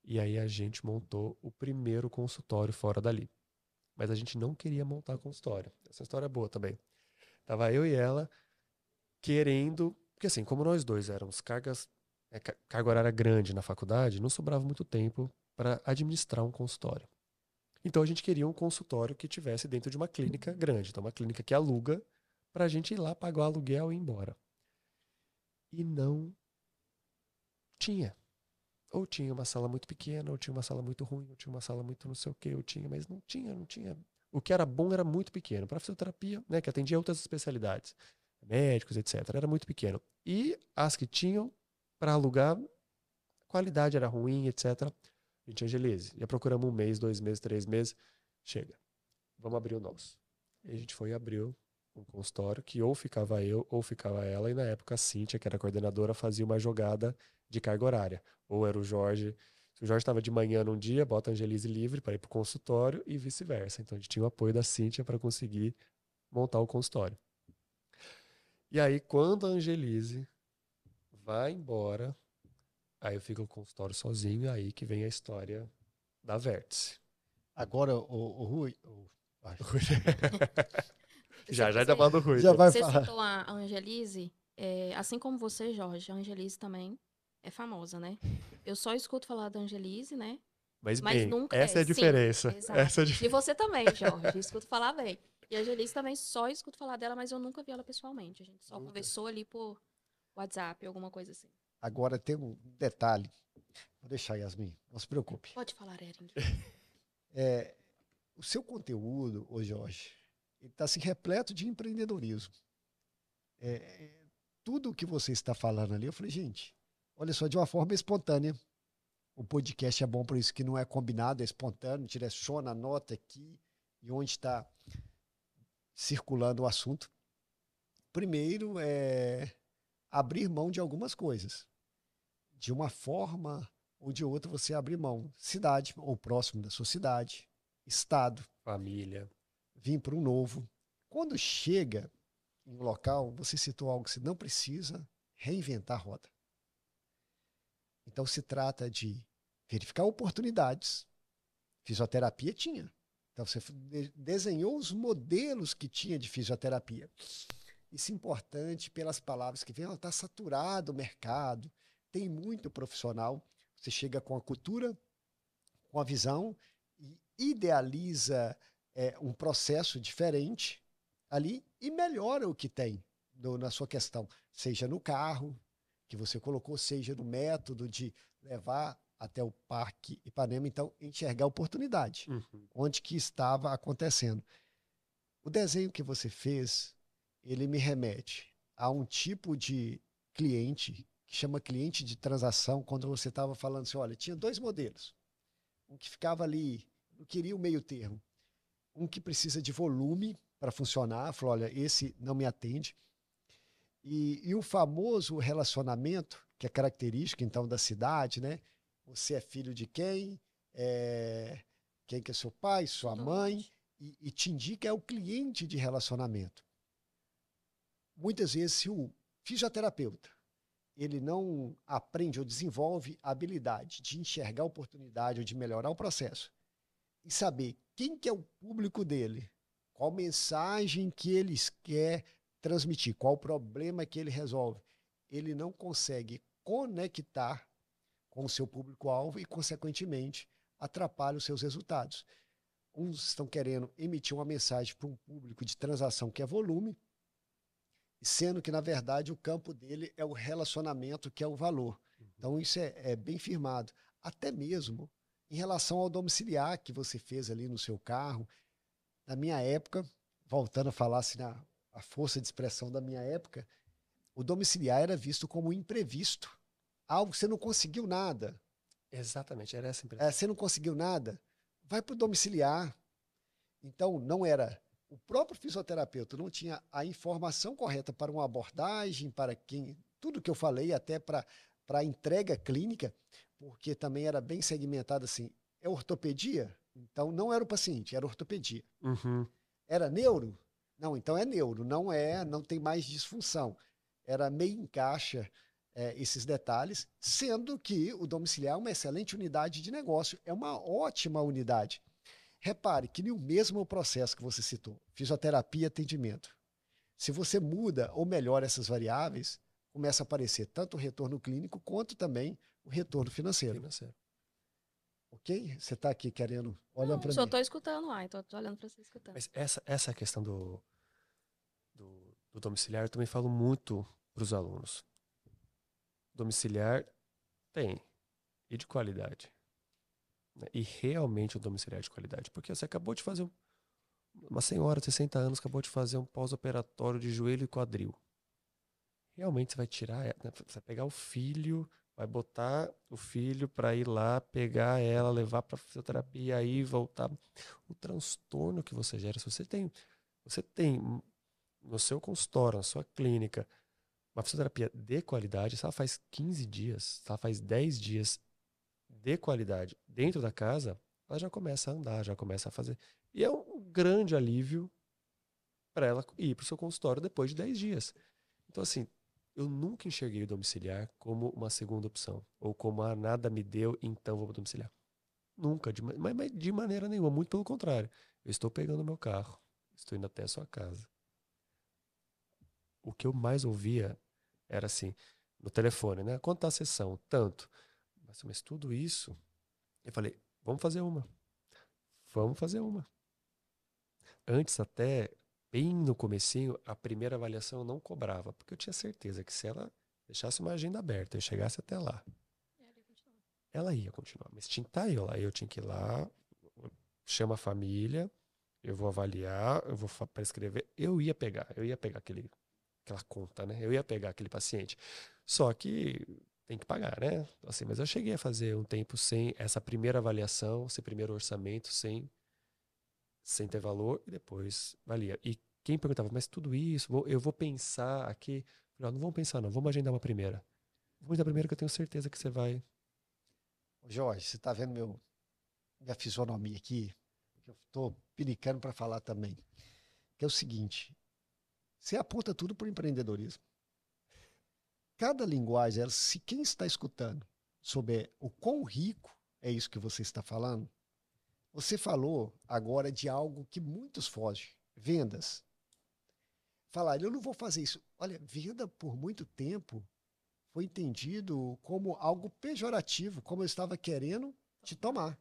e aí a gente montou o primeiro consultório fora dali. Mas a gente não queria montar consultório. Essa história é boa também. Tava eu e ela querendo, porque assim, como nós dois éramos carga horária grande na faculdade, não sobrava muito tempo para administrar um consultório. Então a gente queria um consultório que tivesse dentro de uma clínica grande, então uma clínica que aluga para a gente ir lá pagar o aluguel e ir embora. E não tinha. Ou tinha uma sala muito pequena, ou tinha uma sala muito ruim, ou tinha uma sala muito não sei o que, mas não tinha. O que era bom era muito pequeno. Para fisioterapia, né, que atendia outras especialidades, médicos, etc., era muito pequeno. E as que tinham para alugar, a qualidade era ruim, etc. A gente, Angelise, ia procuramos 1 mês, 2 meses, 3 meses. Chega, vamos abrir o nosso. E a gente foi e abriu um consultório que ou ficava eu ou ficava ela. E na época a Cíntia, que era a coordenadora, fazia uma jogada de carga horária. Ou era o Jorge. Se o Jorge estava de manhã num dia, bota a Angelise livre para ir para o consultório e vice-versa. Então a gente tinha o apoio da Cíntia para conseguir montar o consultório. E aí, quando a Angelise vai embora, aí eu fico no consultório sozinho, aí que vem a história da Vértice. Agora, o Rui. Já tá falando do Rui. Já vai Você falar. citou a Angelise, assim como você, Jorge, a Angelise também é famosa, né? Eu só escuto falar da Angelise, né? Mas Mas bem, nunca. essa é a diferença. Sim, exato. Essa é a E você também, Jorge, escuto falar bem. E a Angelise também só escuto falar dela, mas eu nunca vi ela pessoalmente. A gente só conversou ali por WhatsApp, alguma coisa assim. Agora tem um detalhe. Vou deixar, Yasmin, não se preocupe. Pode falar, Ering. O seu conteúdo, ô Jorge, ele está assim, repleto de empreendedorismo. Tudo o que você está falando ali, eu falei, gente, olha só, de uma forma espontânea. O podcast é bom por isso que não é combinado, é espontâneo, direciona, anota aqui e onde está circulando o assunto. Primeiro é abrir mão de algumas coisas. De uma forma ou de outra você abrir mão. Cidade, ou próximo da sua cidade, estado. família. Vir para um novo. Quando chega em um local, você citou algo que você não precisa reinventar a roda. Então se trata de verificar oportunidades. Fisioterapia tinha. Então você desenhou os modelos que tinha de fisioterapia. Isso é importante pelas palavras que vêm. Está saturado o mercado, tem muito profissional. Você chega com a cultura, com a visão e idealiza um processo diferente ali e melhora o que tem na sua questão. Seja no carro que você colocou, seja no método de levar até o Parque Ipanema, então enxergar a oportunidade, onde que estava acontecendo. O desenho que você fez, ele me remete a um tipo de cliente que chama cliente de transação, quando você estava falando assim, olha, tinha 2 modelos. Um que ficava ali, não queria o meio termo. Um que precisa de volume para funcionar, falou, olha, esse não me atende. E o famoso relacionamento, que é característica, então, da cidade, né? Você é filho de quem? Quem que é seu pai, sua mãe? E te indica é o cliente de relacionamento. Muitas vezes, se o fisioterapeuta ele não aprende ou desenvolve a habilidade de enxergar a oportunidade ou de melhorar o processo e saber quem que é o público dele Qual mensagem que ele quer transmitir? Qual problema que ele resolve? Ele não consegue conectar com o seu público-alvo e, consequentemente, atrapalha os seus resultados. Uns estão querendo emitir uma mensagem para um público de transação que é volume, sendo que, na verdade, o campo dele é o relacionamento, que é o valor. Então, isso é bem firmado. Até mesmo em relação ao domiciliar que você fez ali no seu carro. Na minha época, voltando a falar assim, a força de expressão da minha época, o domiciliar era visto como imprevisto. Algo que você não conseguiu nada. Exatamente, era essa a impressão. Você não conseguiu nada, vai para o domiciliar. Então, não era. O próprio fisioterapeuta não tinha a informação correta para uma abordagem, para quem. Tudo que eu falei, até para a entrega clínica, porque também era bem segmentado assim. É ortopedia? Então, não era o paciente, era ortopedia. Uhum. Era neuro? Não, então é neuro, não tem mais disfunção. Era meio encaixa esses detalhes, sendo que o domiciliar é uma excelente unidade de negócio, é uma ótima unidade. Repare que no mesmo processo que você citou, fisioterapia e atendimento, se você muda ou melhora essas variáveis, começa a aparecer tanto o retorno clínico quanto também o retorno financeiro. Ok? Você está aqui querendo, olhando para mim. Só estou escutando, estou olhando para você escutando. Mas essa questão do domiciliar eu também falo muito para os alunos. Domiciliar tem, e de qualidade. Né? E realmente um domiciliar de qualidade. Porque você acabou de fazer, uma senhora de 60 anos acabou de fazer um pós-operatório de joelho e quadril. Realmente você vai tirar, né? Você vai pegar o filho, vai botar o filho para ir lá, pegar ela, levar para fisioterapia, aí voltar. O transtorno que você gera, se você tem no seu consultório, na sua clínica, uma fisioterapia de qualidade, se ela faz 15 dias, se ela faz 10 dias de qualidade dentro da casa, ela já começa a andar, já começa a fazer. E é um grande alívio para ela ir para o seu consultório depois de 10 dias. Então, assim, eu nunca enxerguei o domiciliar como uma segunda opção. Ou como, nada me deu, então vou para o domiciliar. Nunca, mas de maneira nenhuma. Muito pelo contrário. Eu estou pegando meu carro, estou indo até a sua casa. O que eu mais ouvia era assim, no telefone, né? Quanto tá a sessão? Tanto. Mas tudo isso, eu falei, vamos fazer uma. Vamos fazer uma. Antes até, bem no comecinho, a primeira avaliação eu não cobrava, porque eu tinha certeza que se ela deixasse uma agenda aberta e eu chegasse até lá, ela ia continuar. Mas tinha que estar eu lá. Eu tinha que ir lá, chama a família, eu vou avaliar, eu vou prescrever. Eu ia pegar aquela conta, né? Eu ia pegar aquele paciente. Só que tem que pagar, né? Assim, mas eu cheguei a fazer um tempo sem essa primeira avaliação, esse primeiro orçamento, sem ter valor, e depois valia. E quem perguntava, mas tudo isso, eu vou pensar aqui. Não, não vamos pensar não, vamos agendar uma primeira. Vamos dar a primeira que eu tenho certeza que você vai. Jorge, você está vendo minha fisionomia aqui? Eu estou pinicando para falar também. Que é o seguinte, você aponta tudo para o empreendedorismo. Cada linguagem, se quem está escutando souber o quão rico é isso que você está falando, você falou agora de algo que muitos fogem, vendas. Falar, eu não vou fazer isso. Olha, venda por muito tempo foi entendido como algo pejorativo, como eu estava querendo te tomar.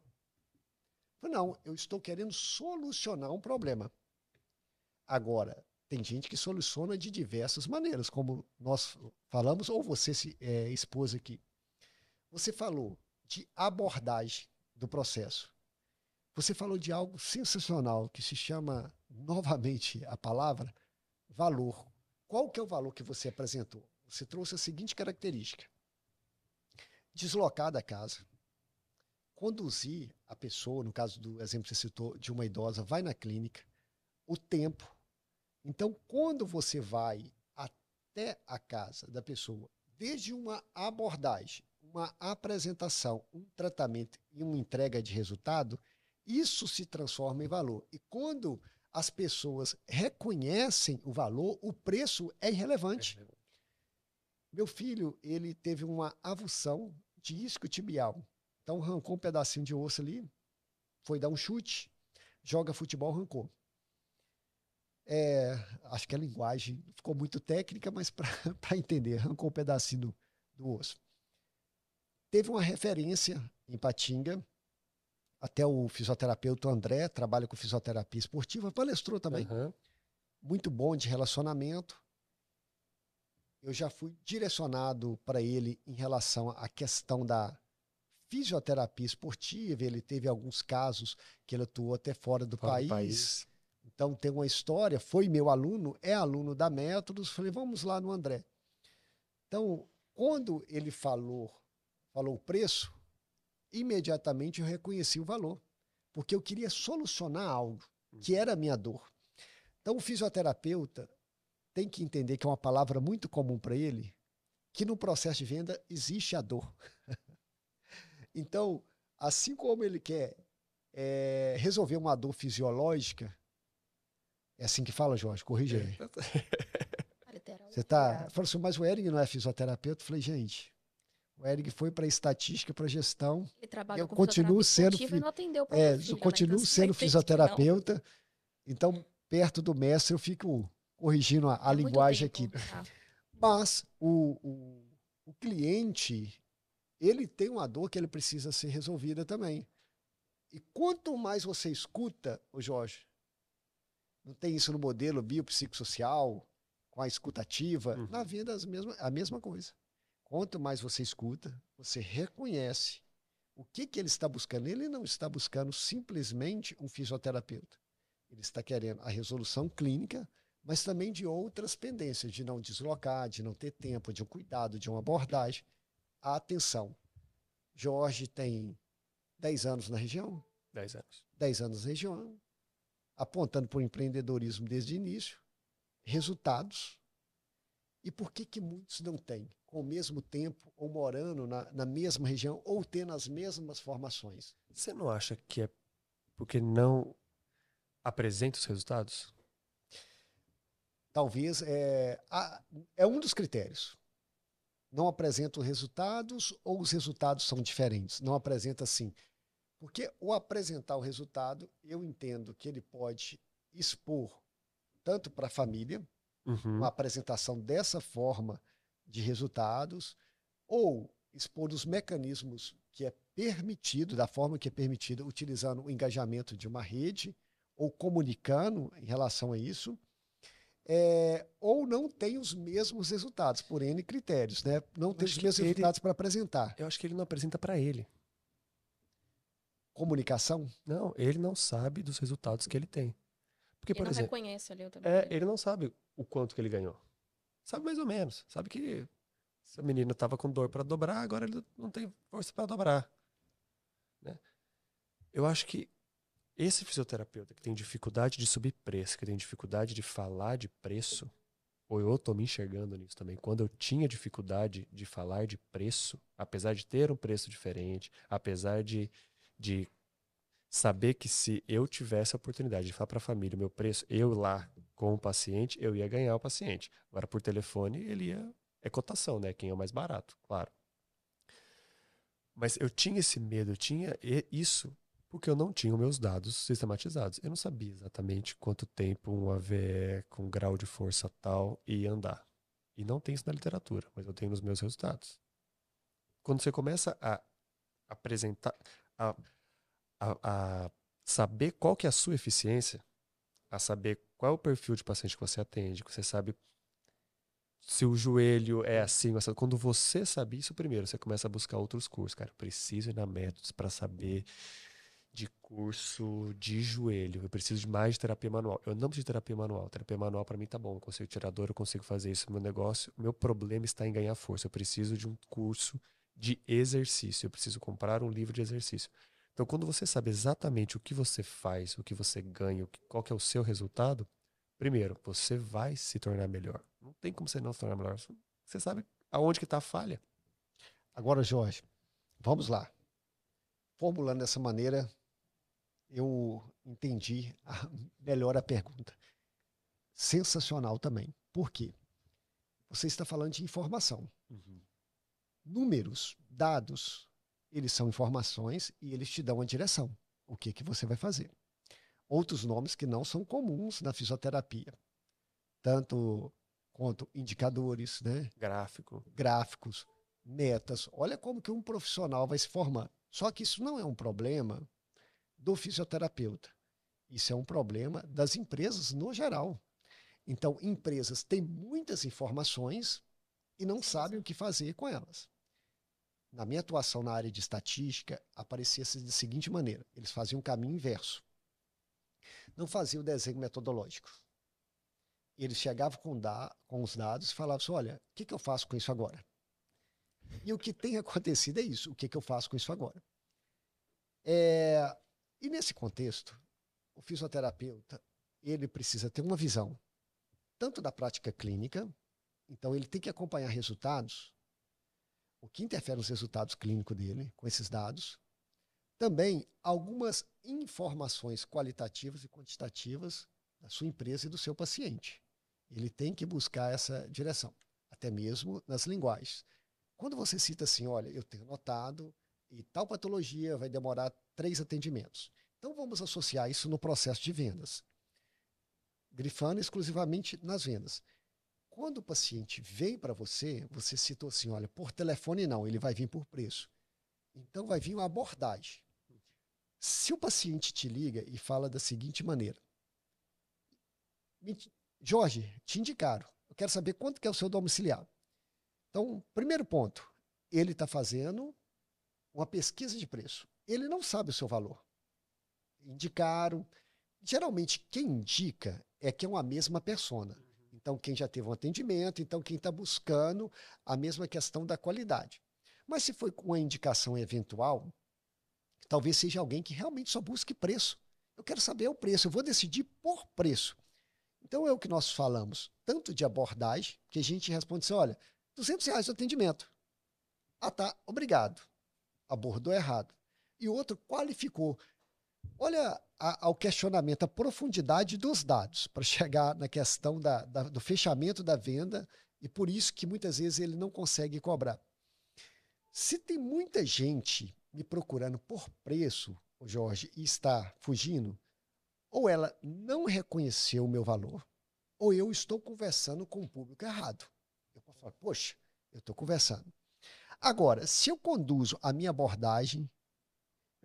Não, eu estou querendo solucionar um problema. Agora, tem gente que soluciona de diversas maneiras, como nós falamos, ou você expôs aqui. Você falou de abordagem do processo. Você falou de algo sensacional, que se chama, novamente a palavra, valor. Qual que é o valor que você apresentou? Você trouxe a seguinte característica. Deslocar da casa, conduzir a pessoa, no caso do exemplo que você citou, de uma idosa, vai na clínica, o tempo. Então, quando você vai até a casa da pessoa, desde uma abordagem, uma apresentação, um tratamento e uma entrega de resultado, isso se transforma em valor. E quando as pessoas reconhecem o valor, o preço é irrelevante. Meu filho, ele teve uma avulsão de isquiotibial. Então, arrancou um pedacinho de osso ali, foi dar um chute, joga futebol, arrancou. Acho que a linguagem ficou muito técnica, mas para entender, arrancou um pedacinho do osso. Teve uma referência em Patinga, até o fisioterapeuta André, trabalha com fisioterapia esportiva, palestrou também, muito bom de relacionamento. Eu já fui direcionado para ele em relação à questão da fisioterapia esportiva, ele teve alguns casos que ele atuou até fora do país. Então tem uma história, foi meu aluno, é aluno da Métodos, falei, vamos lá no André. Então, quando ele falou o preço, imediatamente eu reconheci o valor, porque eu queria solucionar algo que era a minha dor. Então o fisioterapeuta tem que entender que é uma palavra muito comum para ele, que no processo de venda existe a dor. Então, assim como ele quer resolver uma dor fisiológica, é assim que fala, Jorge, corrige aí. Você tá, falou assim, mas o Eric não é fisioterapeuta? Eu falei, gente, o Eric foi para estatística, para gestão. Ele trabalha com continuo sendo e não atendeu eu continuo sendo fisioterapeuta. Então, perto do mestre, eu fico corrigindo a linguagem aqui. Mas o cliente, ele tem uma dor que ele precisa ser resolvida também. E quanto mais você escuta, ô Jorge, não tem isso no modelo biopsicossocial, com a escutativa, na venda a mesma coisa. Quanto mais você escuta, você reconhece o que ele está buscando. Ele não está buscando simplesmente um fisioterapeuta. Ele está querendo a resolução clínica, mas também de outras pendências, de não deslocar, de não ter tempo, de um cuidado, de uma abordagem. A atenção. Jorge tem 10 anos na região? 10 anos. 10 anos na região, apontando para o empreendedorismo desde o início, resultados. E por que muitos não têm, com o mesmo tempo, ou morando na mesma região, ou tendo as mesmas formações? Você não acha que é porque não apresenta os resultados? Talvez é um dos critérios. Não apresenta os resultados ou os resultados são diferentes? Não apresenta assim. Porque o apresentar o resultado, eu entendo que ele pode expor tanto para a família, uma apresentação dessa forma de resultados, ou expor os mecanismos que é permitido, da forma que é permitida, utilizando o engajamento de uma rede, ou comunicando em relação a isso, ou não tem os mesmos resultados, por N critérios, né? Não tem os mesmos resultados para apresentar. Eu acho que ele não apresenta para ele. Comunicação? Não, ele não sabe dos resultados que ele tem. Porque, por exemplo, reconhece ali também. Ele não sabe o quanto que ele ganhou. Sabe mais ou menos. Sabe que essa menina estava com dor para dobrar, agora ele não tem força para dobrar. Né? Eu acho que esse fisioterapeuta que tem dificuldade de subir preço, que tem dificuldade de falar de preço, ou eu estou me enxergando nisso também, quando eu tinha dificuldade de falar de preço, apesar de ter um preço diferente, apesar de saber que se eu tivesse a oportunidade de falar para a família o meu preço, eu lá com o paciente, eu ia ganhar o paciente. Agora, por telefone, ele ia... É cotação, né? Quem é o mais barato, claro. Mas eu tinha esse medo, eu tinha isso porque eu não tinha os meus dados sistematizados. Eu não sabia exatamente quanto tempo um AVE com grau de força tal ia andar. E não tem isso na literatura, mas eu tenho nos meus resultados. Quando você começa a apresentar... a saber qual que é a sua eficiência, a saber qual é o perfil de paciente que você atende, que você sabe se o joelho é assim, quando você sabe isso primeiro, você começa a buscar outros cursos. Cara, eu preciso ir na Métodos para saber de curso de joelho, eu preciso de mais de terapia manual. Eu não preciso de terapia manual para mim tá bom, eu consigo tirar dor, eu consigo fazer isso no meu negócio. O meu problema está em ganhar força, eu preciso de um curso de exercício, eu preciso comprar um livro de exercício. Então, quando você sabe exatamente o que você faz, o que você ganha, qual que é o seu resultado, primeiro, você vai se tornar melhor. Não tem como você não se tornar melhor. Você sabe aonde que está a falha. Agora, Jorge, vamos lá. Formulando dessa maneira, eu entendi melhor a pergunta. Sensacional também. Por quê? Você está falando de informação. Números, dados, eles são informações e eles te dão a direção. O que você vai fazer? outros nomes que não são comuns na fisioterapia, tanto quanto indicadores, né? Gráficos, metas. Olha como que um profissional vai se formando. Só que isso não é um problema do fisioterapeuta. Isso é um problema das empresas no geral. Então, empresas têm muitas informações e não sabem o que fazer com elas. Na minha atuação na área de estatística, aparecia da seguinte maneira: eles faziam um caminho inverso. Não faziam o desenho metodológico. Eles chegavam com os dados e falavam assim, olha, o que eu faço com isso agora? E o que tem acontecido é isso, o que eu faço com isso agora? E nesse contexto, o fisioterapeuta, ele precisa ter uma visão, tanto da prática clínica, então ele tem que acompanhar resultados, o que interfere nos resultados clínicos dele, com esses dados, também algumas informações qualitativas e quantitativas da sua empresa e do seu paciente. Ele tem que buscar essa direção, até mesmo nas linguagens. Quando você cita assim, olha, eu tenho notado e tal patologia vai demorar 3 atendimentos. Então vamos associar isso no processo de vendas, grifando exclusivamente nas vendas. Quando o paciente vem para você, você citou assim, olha, por telefone não, ele vai vir por preço. Então vai vir uma abordagem. Se o paciente te liga e fala da seguinte maneira, Jorge, te indicaram, eu quero saber quanto que é o seu domiciliar. Então, primeiro ponto, ele está fazendo uma pesquisa de preço. Ele não sabe o seu valor. Indicaram. Geralmente, quem indica é que é uma mesma persona. Então, quem já teve um atendimento, então quem está buscando a mesma questão da qualidade. Mas se foi com uma indicação eventual, talvez seja alguém que realmente só busque preço. Eu quero saber o preço, eu vou decidir por preço. Então, é o que nós falamos, tanto de abordagem, que a gente responde assim, olha, R$200 o atendimento. Ah, tá, obrigado. Abordou errado. E o outro qualificou. Olha ao questionamento, a profundidade dos dados, para chegar na questão do fechamento da venda, e por isso que muitas vezes ele não consegue cobrar. Se tem muita gente me procurando por preço, Jorge, e está fugindo, ou ela não reconheceu o meu valor, ou eu estou conversando com o público errado. Eu posso falar, poxa, eu estou conversando. Agora, se eu conduzo a minha abordagem,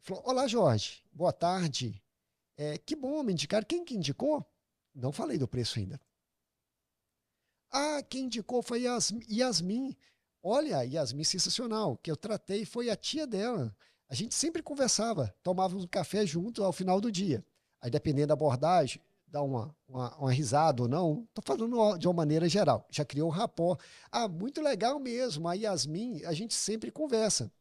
falou, olá, Jorge, boa tarde. Que bom, me indicaram. Quem que indicou? Não falei do preço ainda. Ah, quem indicou foi Yasmin. Olha, Yasmin sensacional, que eu tratei foi a tia dela. A gente sempre conversava, tomávamos um café junto ao final do dia. Aí, dependendo da abordagem, dá uma risada ou não. Estou falando de uma maneira geral. Já criou um rapport. Ah, muito legal mesmo. A Yasmin, a gente sempre conversa.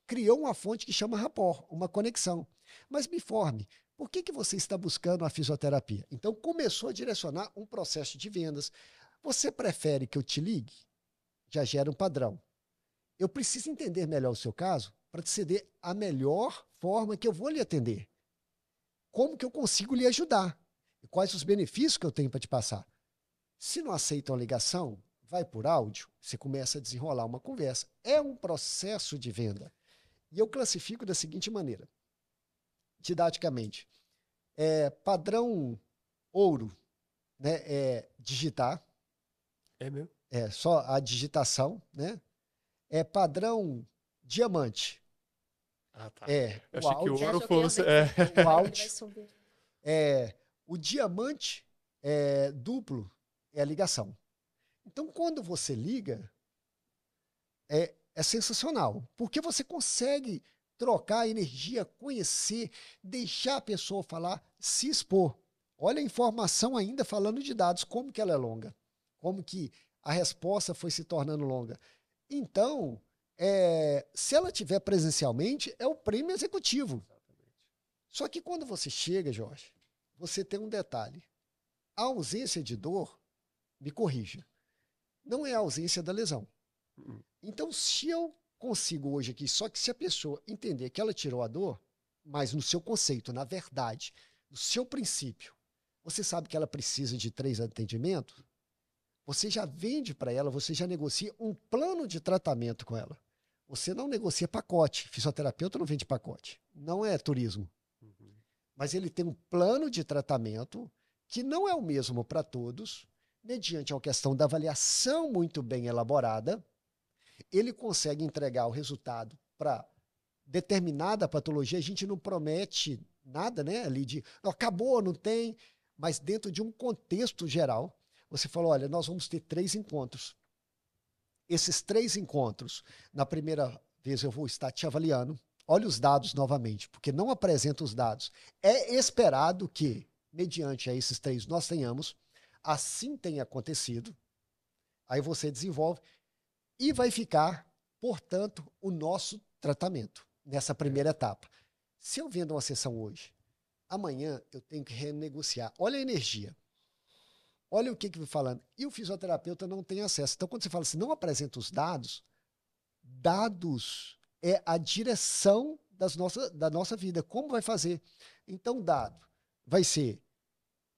Criou uma fonte que chama rapport, uma conexão. Mas me informe, por que você está buscando a fisioterapia? Então, começou a direcionar um processo de vendas. Você prefere que eu te ligue? Já gera um padrão. Eu preciso entender melhor o seu caso para te ceder a melhor forma que eu vou lhe atender. Como que eu consigo lhe ajudar? E quais os benefícios que eu tenho para te passar? Se não aceitam a ligação, vai por áudio, você começa a desenrolar uma conversa. É um processo de venda. E eu classifico da seguinte maneira, didaticamente. Padrão ouro, né, digitar. É mesmo? Só a digitação, né? Padrão diamante. Ah, tá. O Eu achei que o áudio. ouro fosse... O áudio. O diamante duplo é a ligação. Então, quando você liga, é sensacional, porque você consegue trocar energia, conhecer, deixar a pessoa falar, se expor. Olha a informação ainda falando de dados, como que ela é longa, como que a resposta foi se tornando longa. Então, se ela tiver presencialmente, é o prêmio executivo. Só que quando você chega, Jorge, você tem um detalhe. A ausência de dor, me corrija, não é a ausência da lesão. Então, se eu consigo hoje aqui, só que se a pessoa entender que ela tirou a dor, mas no seu conceito, na verdade, no seu princípio, você sabe que ela precisa de 3 atendimentos, você já vende para ela, você já negocia um plano de tratamento com ela. Você não negocia pacote. Fisioterapeuta não vende pacote. Não é turismo. mas ele tem um plano de tratamento que não é o mesmo para todos, mediante uma questão da avaliação muito bem elaborada, ele consegue entregar o resultado para determinada patologia. A gente não promete nada, né, ali de não, acabou, não tem, mas dentro de um contexto geral, você falou, olha, nós vamos ter 3 encontros. Esses 3 encontros, na primeira vez eu vou estar te avaliando, olha os dados novamente, porque não apresenta os dados. É esperado que, mediante a esses 3, nós tenhamos, assim tenha acontecido, aí você desenvolve e vai ficar, portanto, o nosso tratamento nessa primeira etapa. Se eu vendo uma sessão hoje, amanhã eu tenho que renegociar. Olha a energia. Olha o que vai falando. E o fisioterapeuta não tem acesso. Então, quando você fala assim, não apresenta os dados, dados é a direção da nossa vida. Como vai fazer? Então, dado vai ser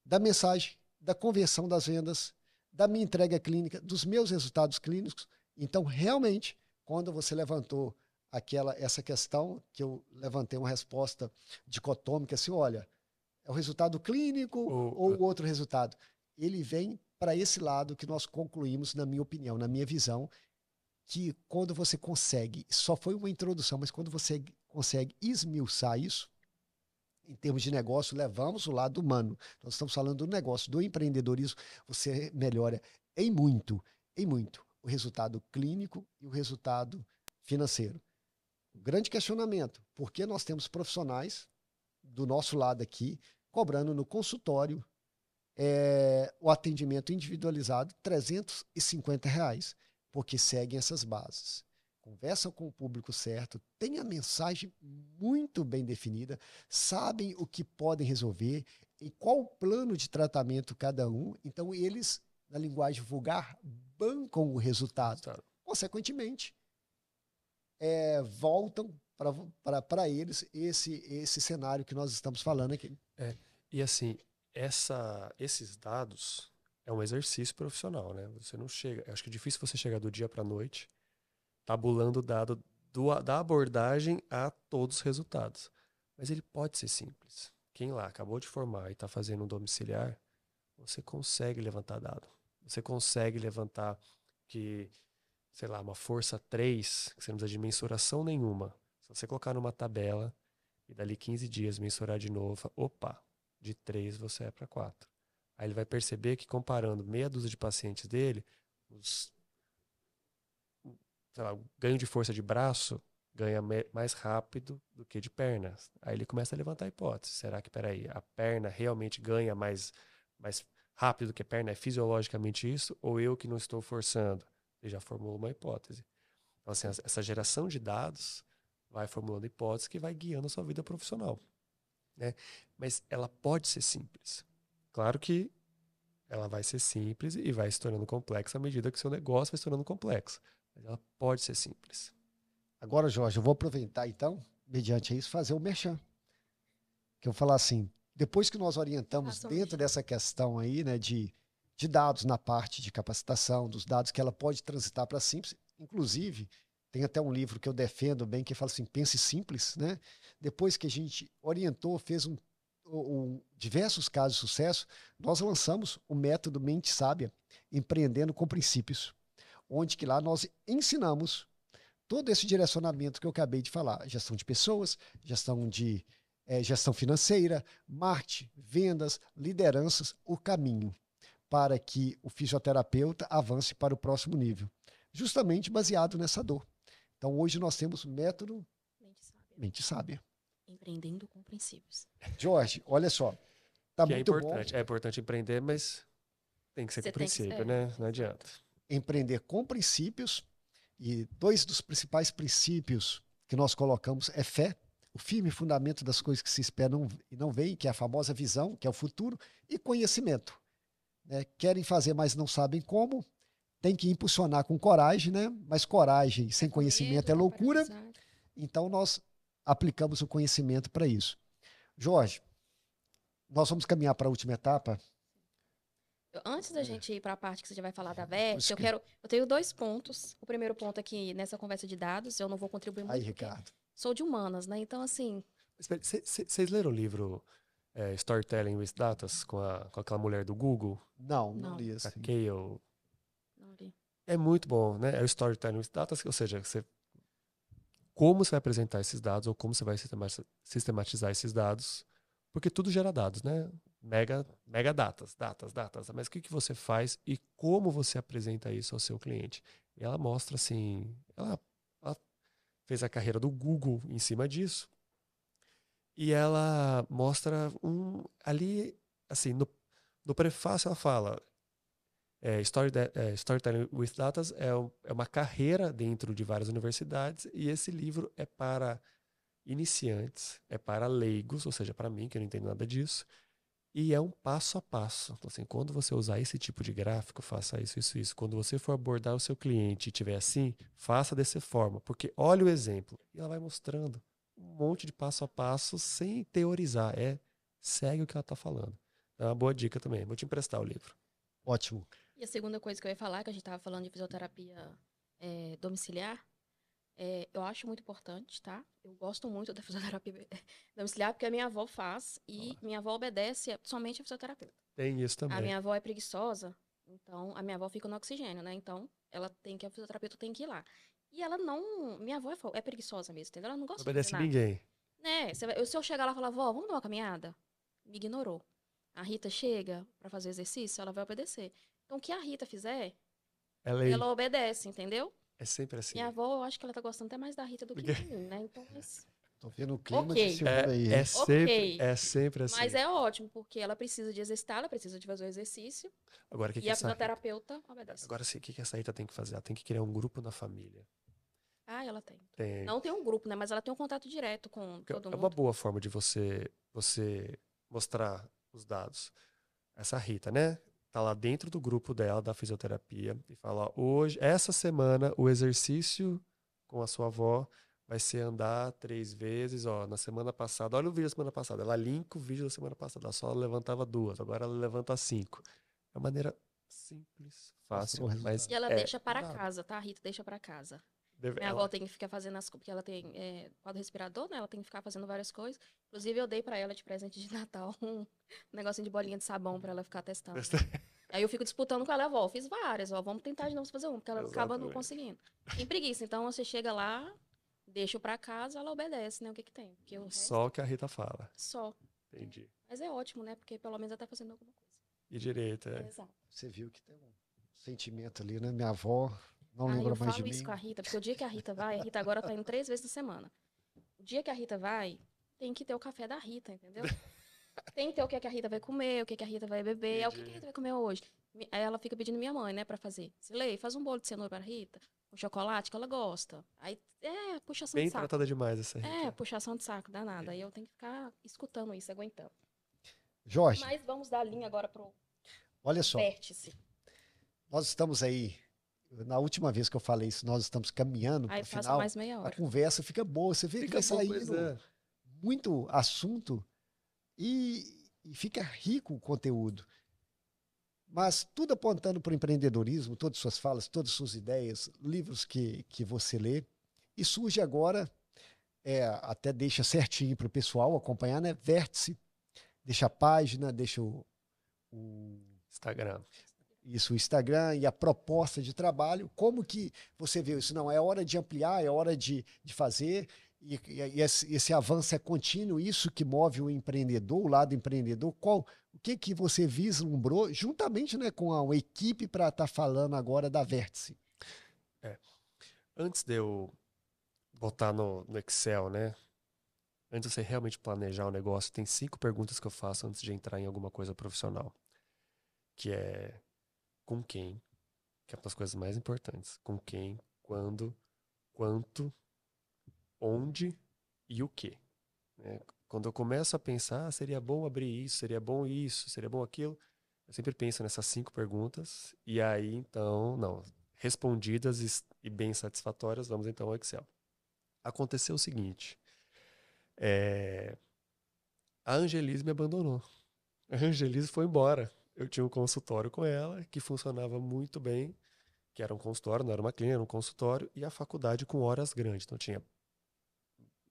da mensagem, da conversão das vendas, da minha entrega clínica, dos meus resultados clínicos. Então, realmente, quando você levantou essa questão, que eu levantei uma resposta dicotômica, assim, olha, é o resultado clínico ou o outro resultado? Ele vem para esse lado que nós concluímos, na minha opinião, na minha visão, que quando você consegue, só foi uma introdução, mas quando você consegue esmiuçar isso, em termos de negócio, levamos o lado humano. Nós estamos falando do negócio, do empreendedorismo, você melhora em muito, o resultado clínico e o resultado financeiro. Um grande questionamento, por que nós temos profissionais do nosso lado aqui, cobrando no consultório o atendimento individualizado, R$350, porque seguem essas bases. Conversam com o público certo, têm a mensagem muito bem definida, sabem o que podem resolver e qual o plano de tratamento cada um. Então, eles, na linguagem vulgar, bancam o resultado. Consequentemente, voltam para eles esse cenário que nós estamos falando aqui. E assim, esses dados é um exercício profissional, né? Você não chega. Eu acho que é difícil você chegar do dia para a noite tabulando o dado da abordagem a todos os resultados. Mas ele pode ser simples. Quem lá acabou de formar e está fazendo um domiciliar, você consegue levantar dado. Você consegue levantar que, sei lá, uma força 3, que você não precisa de mensuração nenhuma. Se você colocar numa tabela e dali 15 dias mensurar de novo, opa, de 3 você é para 4. Aí ele vai perceber que comparando meia dúzia de pacientes dele, o ganho de força de braço ganha mais rápido do que de pernas. Aí ele começa a levantar a hipótese. Será que, peraí, a perna realmente ganha mais rápido do que a perna? É fisiologicamente isso? Ou eu que não estou forçando? Ele já formulou uma hipótese. Então, assim, essa geração de dados vai formulando hipóteses que vai guiando a sua vida profissional, né? Mas ela pode ser simples. Claro que ela vai ser simples e vai se tornando complexa à medida que o seu negócio vai se tornando complexo. Mas ela pode ser simples. Agora, Jorge, eu vou aproveitar, então, mediante isso, fazer o merchan. Que eu vou falar assim, depois que nós orientamos dentro dessa questão aí, né, de dados na parte de capacitação, dos dados que ela pode transitar para simples, inclusive, tem até um livro que eu defendo bem, que fala assim, pense simples, né? Depois que a gente orientou, fez diversos casos de sucesso, nós lançamos o método Mente Sábia, Empreendendo com Princípios, onde que lá nós ensinamos todo esse direcionamento que eu acabei de falar, gestão de pessoas, gestão financeira, marketing, vendas, lideranças, o caminho para que o fisioterapeuta avance para o próximo nível, justamente baseado nessa dor. Então, hoje nós temos o método Mente Sábia. Empreendendo com princípios. Jorge, olha só, tá que muito é importante. bom. É importante empreender, mas tem que ser com princípio, né? Não adianta. Empreender com princípios, e 2 dos principais princípios que nós colocamos é fé, o firme fundamento das coisas que se esperam e não veem, que é a famosa visão, que é o futuro, e conhecimento. Né? Querem fazer, mas não sabem como, tem que impulsionar com coragem, né? Mas coragem sem conhecimento é loucura. Então, nós aplicamos o conhecimento para isso. Jorge, nós vamos caminhar para a última etapa. Antes da gente ir para a parte que você já vai falar da VET, eu tenho 2 pontos. O primeiro ponto é que nessa conversa de dados, eu não vou contribuir muito. Aí, Ricardo. Sou de humanas, né? Então, assim... Vocês leram o livro Storytelling with Datas, com aquela mulher do Google, Não Não. li a assim. Kale. Não li. É muito bom, né? É o Storytelling with Datas, ou seja, como você vai apresentar esses dados ou como você vai sistematizar esses dados, porque tudo gera dados, né? Mega datas. Mas o que você faz e como você apresenta isso ao seu cliente? E ela mostra assim, ela fez a carreira do Google em cima disso e ela mostra ali, assim, no prefácio ela fala Storytelling with Datas é uma carreira dentro de várias universidades e esse livro é para iniciantes, é para leigos, ou seja, para mim, que eu não entendo nada disso, e é um passo a passo. Então, assim, quando você usar esse tipo de gráfico, faça isso, isso, isso. Quando você for abordar o seu cliente e tiver assim, faça dessa forma, porque olha o exemplo. E ela vai mostrando um monte de passo a passo sem teorizar. Segue o que ela está falando. É uma boa dica também. Vou te emprestar o livro. Ótimo. E a segunda coisa que eu ia falar, que a gente estava falando de fisioterapia domiciliar, eu acho muito importante, tá? Eu gosto muito da fisioterapia domiciliar, porque a minha avó faz e minha avó obedece somente a fisioterapeuta. Tem isso A também. minha avó é preguiçosa, então a minha avó fica no oxigênio, né? Então a fisioterapeuta tem que ir lá. E ela não. Minha avó é preguiçosa mesmo, entendeu? Ela não gosta Não de fazer obedece nada. ninguém. Né? Se eu chegar lá e falar, vó, vamos dar uma caminhada? Me ignorou. A Rita chega pra fazer exercício, ela vai obedecer. Então o que a Rita fizer, É lei. ela obedece, entendeu? É sempre assim. Minha avó, eu acho que ela tá gostando até mais da Rita do que de mim, né? Então, mas. Tô vendo o clima de Ok. segunda aí, hein? Ok. É sempre assim. Mas é ótimo, porque ela precisa de exercitar, ela precisa de fazer o exercício. Agora, o que E a essa Rita... fisioterapeuta obedece. Agora, o que essa Rita tem que fazer? Ela tem que criar um grupo na família. Ah, ela tem. Tem. Não tem um grupo, né? Mas ela tem um contato direto com todo É uma mundo. boa forma de você mostrar os dados. Essa Rita, né? Tá lá dentro do grupo dela, da fisioterapia, e fala, ó, hoje, essa semana, o exercício com a sua avó vai ser andar 3 vezes, ó, na semana passada, olha o vídeo da semana passada, ela linka o vídeo da semana passada, ela só levantava 2, agora ela levanta 5. É uma maneira simples, fácil, Mostrou o mas E ela é deixa para nada. casa, tá? A Rita deixa para casa. Minha avó Ela, tem que ficar fazendo porque ela tem quadro respirador, né? Ela tem que ficar fazendo várias coisas. Inclusive, eu dei para ela de presente de Natal um negocinho de bolinha de sabão para ela ficar testando. Aí eu fico disputando com ela, avó, fiz várias, ó, vamos tentar de novo fazer uma, porque ela acaba não Exatamente. conseguindo. Tem preguiça, então você chega lá, deixa para casa, ela obedece, né? O que que tem? Porque o resto, Só o que a Rita fala. só. Entendi. Mas é ótimo, né? Porque pelo menos ela tá fazendo alguma coisa. E direito, Exato. Você viu que tem um sentimento ali, né? Minha avó não Ah, lembra eu mais de falo isso mim. com a Rita, porque o dia que a Rita vai, a Rita agora tá indo 3 vezes na semana. O dia que a Rita vai, tem que ter o café da Rita, entendeu? Tem que ter o que a Rita vai comer, o que a Rita vai beber. O que a Rita vai comer hoje? Aí ela fica pedindo minha mãe, né, pra fazer. Silei, faz um bolo de cenoura pra Rita, com chocolate, que ela gosta. Aí, puxação Bem de saco. tratada demais essa Rita. Puxação de saco, danada. Aí eu tenho que ficar escutando isso, aguentando. Jorge, Mas vamos dar a linha agora pro olha só, vértice. nós estamos aí, na última vez que eu falei isso, nós estamos caminhando para Aí o passa final, mais meia a hora. conversa fica boa, você vê que vai saindo muito assunto e fica rico o conteúdo. Mas tudo apontando para o empreendedorismo, todas suas falas, todas suas ideias, livros que você lê. E surge agora, até deixa certinho para o pessoal acompanhar, né? Vértice, deixa a página, deixa o Instagram. isso, o Instagram e a proposta de trabalho. Como que você vê isso? Não, é hora de ampliar, é hora de fazer. E esse avanço é contínuo, isso que move o empreendedor, o lado empreendedor. O que você vislumbrou, juntamente, né, com a equipe, para estar falando agora da Vértice? Antes de eu botar no Excel, né? Antes de você realmente planejar o negócio, tem 5 perguntas que eu faço antes de entrar em alguma coisa profissional. Que é com quem, que é uma das coisas mais importantes. Com quem, quando, quanto, onde e o quê. Né? Quando eu começo a pensar, seria bom abrir isso, seria bom aquilo, eu sempre penso nessas 5 perguntas e aí, então, não, respondidas e bem satisfatórias, vamos então ao Excel. Aconteceu o seguinte, a Angelise me abandonou. A Angelise foi embora. Eu tinha um consultório com ela, que funcionava muito bem, que era um consultório, não era uma clínica, era um consultório, e a faculdade com horas grandes. Então tinha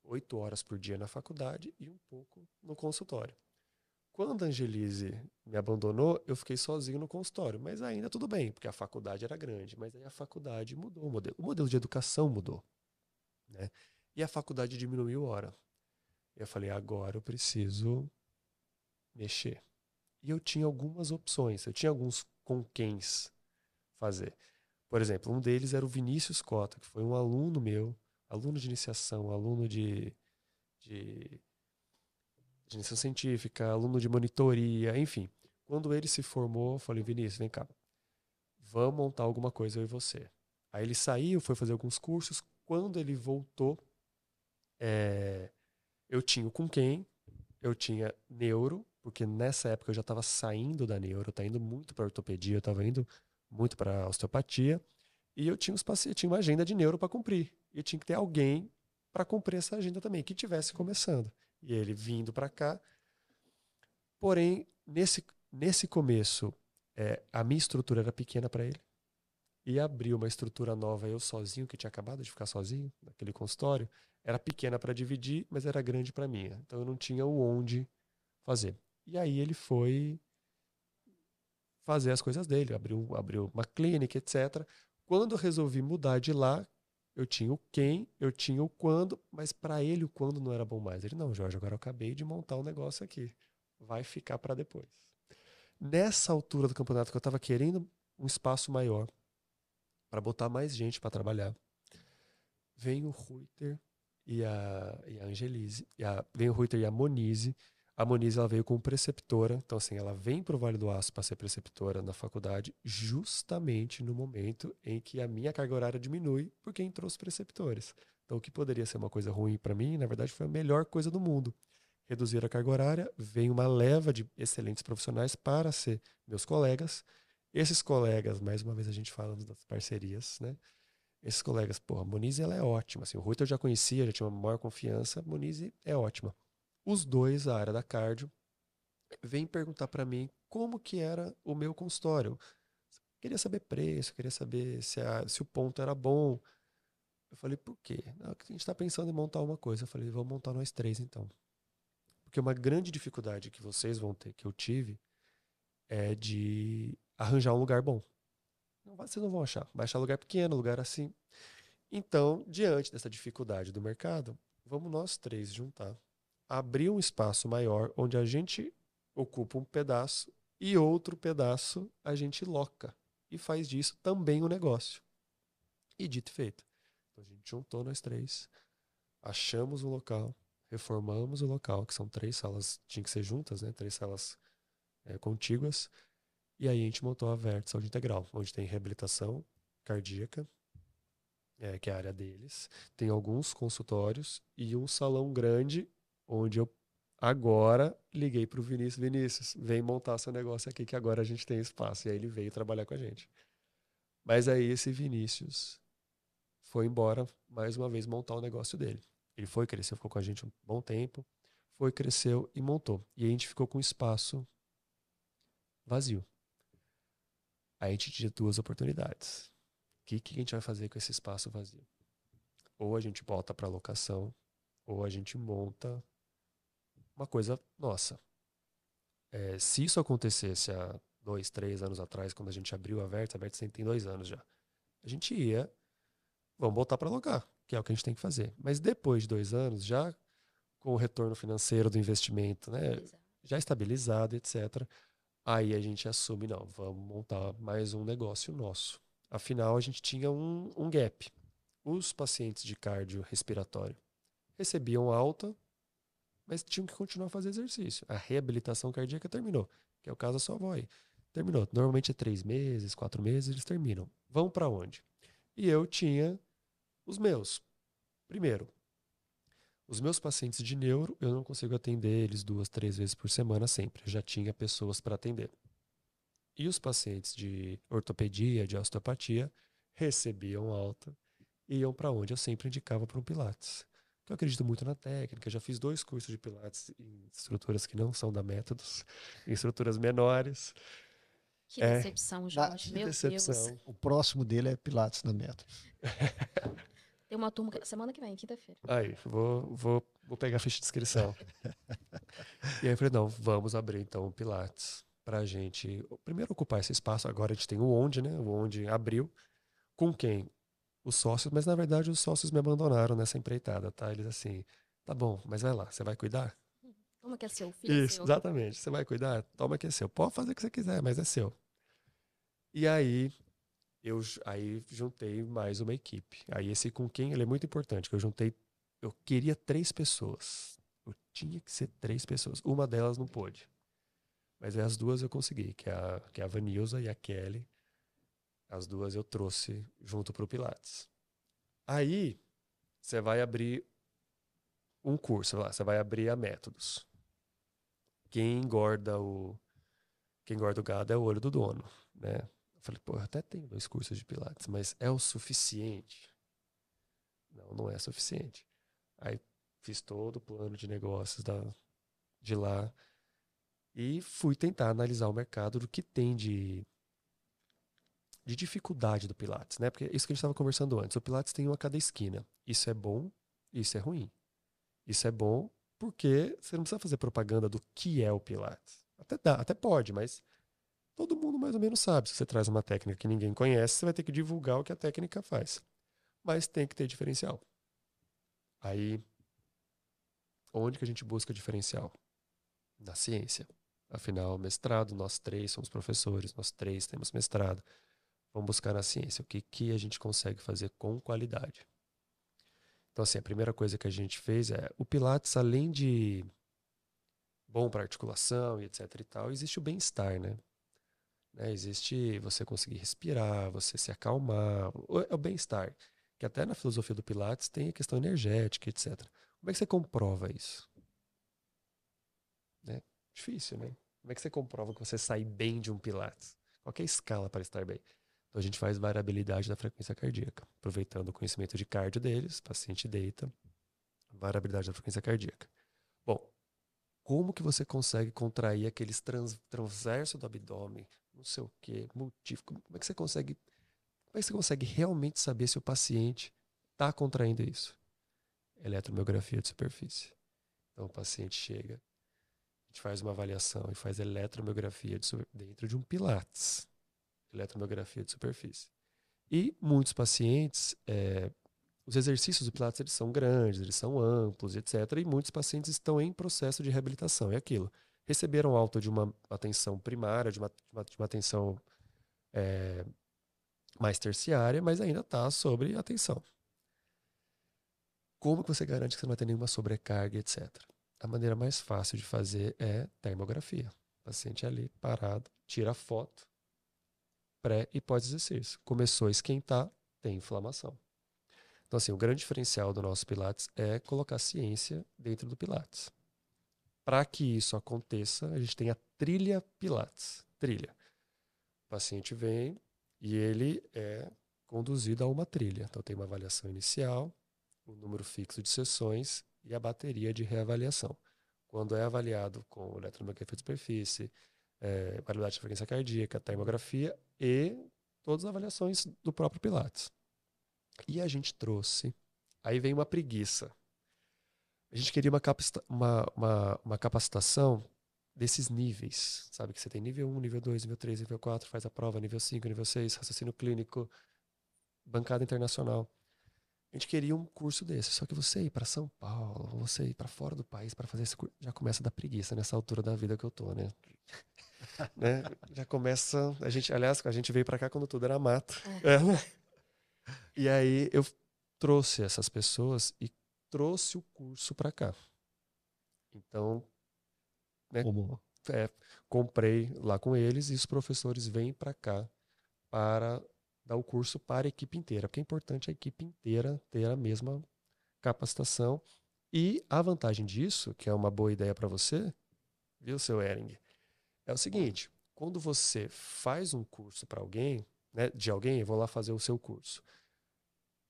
8 horas por dia na faculdade e um pouco no consultório. Quando a Angelise me abandonou, eu fiquei sozinho no consultório, mas ainda tudo bem, porque a faculdade era grande, mas aí a faculdade mudou o modelo de educação mudou, né? E a faculdade diminuiu hora. Eu falei, agora eu preciso mexer. E eu tinha algumas opções, eu tinha alguns com quem fazer. Por exemplo, um deles era o Vinícius Cota, que foi um aluno meu, aluno de iniciação, aluno de iniciação científica, aluno de monitoria, enfim. Quando ele se formou, eu falei, Vinícius, vem cá, vamos montar alguma coisa eu e você. Aí ele saiu, foi fazer alguns cursos. Quando ele voltou, eu tinha o com quem, eu tinha neuro, porque nessa época eu já estava saindo da neuro, eu estava indo muito para ortopedia, eu estava indo muito para osteopatia, e eu tinha, tinha uma agenda de neuro para cumprir. E eu tinha que ter alguém para cumprir essa agenda também, que tivesse começando. E ele vindo para cá. Porém, nesse começo, a minha estrutura era pequena para ele. E abrir uma estrutura nova, eu sozinho, que tinha acabado de ficar sozinho, naquele consultório, era pequena para dividir, mas era grande para mim. Então eu não tinha o onde fazer. E aí ele foi fazer as coisas dele, abriu uma clínica, etc. Quando eu resolvi mudar de lá, eu tinha o quem, eu tinha o quando, mas para ele o quando não era bom mais. Ele, não, Jorge, agora eu acabei de montar um negócio aqui. Vai ficar para depois. Nessa altura do campeonato que eu estava querendo um espaço maior para botar mais gente para trabalhar, vem o Ruiter e a Angelise, vem o Ruiter e a Monize. A Monize ela veio como preceptora, então assim, ela vem para o Vale do Aço para ser preceptora na faculdade, justamente no momento em que a minha carga horária diminui, porque entrou os preceptores. Então o que poderia ser uma coisa ruim para mim, na verdade foi a melhor coisa do mundo. Reduzir a carga horária, vem uma leva de excelentes profissionais para ser meus colegas. Esses colegas, mais uma vez a gente falando das parcerias, né? Esses colegas, pô, a Monize ela é ótima. Assim, o Ruiter eu já conhecia, já tinha uma maior confiança. A Monize é ótima. Os dois, a área da cardio, vêm perguntar para mim como que era o meu consultório. Queria saber preço, queria saber se o ponto era bom. Eu falei, por quê? Não, a gente está pensando em montar uma coisa. Eu falei, vamos montar nós três então. Porque uma grande dificuldade que vocês vão ter, que eu tive, é de arranjar um lugar bom. Vocês não vão achar. Vai achar lugar pequeno, lugar assim. Então, diante dessa dificuldade do mercado, vamos nós três juntar. Abrir um espaço maior onde a gente ocupa um pedaço e outro pedaço a gente loca. E faz disso também um negócio. E dito e feito. Então, a gente juntou nós três, achamos um local, reformamos o local, que são 3 salas, tinha que ser juntas, né? 3 salas contíguas. E aí a gente montou a Vert Saúde Integral, onde tem reabilitação cardíaca, que é a área deles. Tem alguns consultórios e um salão grande, onde eu agora liguei para o Vinícius. Vinícius, vem montar seu negócio aqui, que agora a gente tem espaço. E aí ele veio trabalhar com a gente. Mas aí esse Vinícius foi embora, mais uma vez, montar o negócio dele. Ele foi, cresceu, ficou com a gente um bom tempo. Foi, cresceu e montou. E a gente ficou com espaço vazio. Aí a gente tinha 2 oportunidades. O que a gente vai fazer com esse espaço vazio? Ou a gente bota para locação, ou a gente monta uma coisa nossa. Se isso acontecesse há 2, 3 anos atrás, quando a gente abriu a Vert tem 2 anos já. A gente ia, vamos botar para alugar, que é o que a gente tem que fazer. Mas depois de 2 anos, já com o retorno financeiro do investimento, né, já estabilizado, etc., aí a gente assume, não, vamos montar mais um negócio nosso. Afinal, a gente tinha um gap. Os pacientes de cardio respiratório recebiam alta, mas tinham que continuar a fazer exercício. A reabilitação cardíaca terminou, que é o caso da sua avó aí. Terminou. Normalmente é 3 meses, 4 meses, eles terminam. Vão para onde? E eu tinha os meus. Primeiro, os meus pacientes de neuro, eu não consigo atender eles 2, 3 vezes por semana sempre. Eu já tinha pessoas para atender. E os pacientes de ortopedia, de osteopatia, recebiam alta e iam para onde? Eu sempre indicava para um Pilates. Eu acredito muito na técnica, já fiz 2 cursos de Pilates em estruturas que não são da Métodos, em estruturas menores. Que decepção, Jorge, meu decepção. Deus. O próximo dele é Pilates na Meta. Tem uma turma semana que vem, quinta-feira. Aí, vou pegar a ficha de inscrição. E aí eu falei, não, vamos abrir então o Pilates pra gente, primeiro ocupar esse espaço. Agora a gente tem o Onde, né? O Onde abriu. Com quem? Os sócios, mas na verdade os sócios me abandonaram nessa empreitada, tá? Eles assim, tá bom, mas vai lá, você vai cuidar? Toma que é seu, filho é Isso, seu. exatamente. Você vai cuidar? Toma que é seu. Pode fazer o que você quiser, mas é seu. E aí aí juntei mais uma equipe. Aí esse com quem ele é muito importante, que eu queria 3 pessoas. Eu tinha que ser 3 pessoas. Uma delas não pôde. Mas as duas eu consegui, que é a Vanilza e a Kelly. As duas eu trouxe junto pro Pilates. Aí você vai abrir um curso lá, você vai abrir a métodos. Quem engorda o gado é o olho do dono, né? Eu falei, pô, eu até tenho 2 cursos de Pilates, mas é o suficiente? Não, não é suficiente. Aí fiz todo o plano de negócios de lá e fui tentar analisar o mercado do que tem de dificuldade do Pilates, né? Porque isso que a gente estava conversando antes, o Pilates tem um a cada esquina. Isso é bom, isso é ruim. Isso é bom porque você não precisa fazer propaganda do que é o Pilates. Até dá, até pode, mas todo mundo mais ou menos sabe. Se você traz uma técnica que ninguém conhece, você vai ter que divulgar o que a técnica faz. Mas tem que ter diferencial. Aí, onde que a gente busca diferencial? Na ciência. Afinal, mestrado, nós 3 somos professores, nós 3 temos mestrado. Vamos buscar na ciência o que a gente consegue fazer com qualidade. Então, assim, a primeira coisa que a gente fez é o Pilates, além de bom para articulação e etc e tal, existe o bem-estar, né? Existe você conseguir respirar, você se acalmar, é o bem-estar. Que até na filosofia do Pilates tem a questão energética, etc. Como é que você comprova isso? Né? Difícil, né? Como é que você comprova que você sai bem de um Pilates? Qual que é a escala para estar bem? Então a gente faz variabilidade da frequência cardíaca, aproveitando o conhecimento de cardio deles, paciente deita, variabilidade da frequência cardíaca. Bom, como que você consegue contrair aqueles transverso do abdômen, não sei o quê, multífico? Como é que você consegue realmente saber se o paciente está contraindo isso? Eletromiografia de superfície. Então o paciente chega, a gente faz uma avaliação e faz eletromiografia dentro de um Pilates. Eletromiografia de superfície. E muitos pacientes, os exercícios do Pilates eles são grandes, eles são amplos, etc. E muitos pacientes estão em processo de reabilitação. É aquilo. Receberam alta de uma atenção primária, de uma atenção mais terciária, mas ainda está sobre atenção. Como que você garante que você não vai ter nenhuma sobrecarga, etc? A maneira mais fácil de fazer é termografia. O paciente ali, parado, tira a foto, pré e pós-exercício. Começou a esquentar, tem inflamação. Então, assim, o grande diferencial do nosso Pilates é colocar ciência dentro do Pilates. Para que isso aconteça, a gente tem a trilha Pilates. Trilha. O paciente vem e ele é conduzido a uma trilha. Então, tem uma avaliação inicial, um número fixo de sessões e a bateria de reavaliação. Quando é avaliado com eletromiografia de superfície, variabilidade de frequência cardíaca, termografia e todas as avaliações do próprio Pilates. E a gente trouxe. Aí vem uma preguiça. A gente queria uma capacitação desses níveis. Sabe que você tem nível 1, nível 2, nível 3, nível 4, faz a prova, nível 5, nível 6, raciocínio clínico, bancada internacional. A gente queria um curso desse. Só que você ir para São Paulo, você ir para fora do país para fazer esse curso, já começa a dar preguiça nessa altura da vida que eu tô, né? Né? Já começa. Aliás, a gente veio para cá quando tudo era mato. E aí eu trouxe essas pessoas e trouxe o curso para cá. Então, né, comprei lá com eles e os professores vêm para cá para dar o curso para a equipe inteira. Porque é importante a equipe inteira ter a mesma capacitação. E a vantagem disso, que é uma boa ideia para você, viu, seu Ering, é o seguinte: quando você faz um curso para alguém, né, de alguém, eu vou lá fazer o seu curso.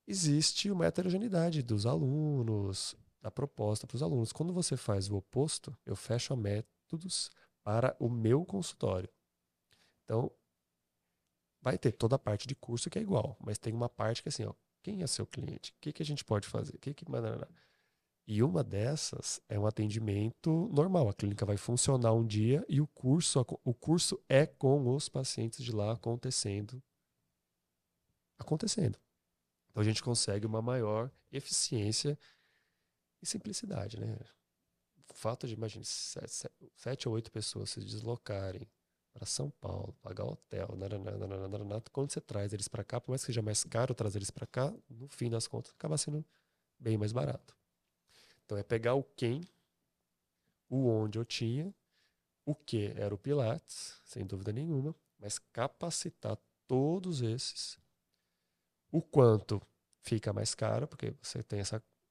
Existe uma heterogeneidade dos alunos, da proposta para os alunos. Quando você faz o oposto, eu fecho a métodos para o meu consultório. Então, vai ter toda a parte de curso que é igual, mas tem uma parte que é assim, ó, quem é seu cliente? O que a gente pode fazer? E uma dessas é um atendimento normal. A clínica vai funcionar um dia e o curso é com os pacientes de lá acontecendo. Então a gente consegue uma maior eficiência e simplicidade, né? O fato de, imagine, 7 ou 8 pessoas se deslocarem para São Paulo, pagar hotel, quando você traz eles para cá, por mais que seja mais caro trazer eles para cá, no fim das contas acaba sendo bem mais barato. Então é pegar o quem, o onde eu tinha, o que era o Pilates, sem dúvida nenhuma, mas capacitar todos esses, o quanto fica mais caro, porque você tem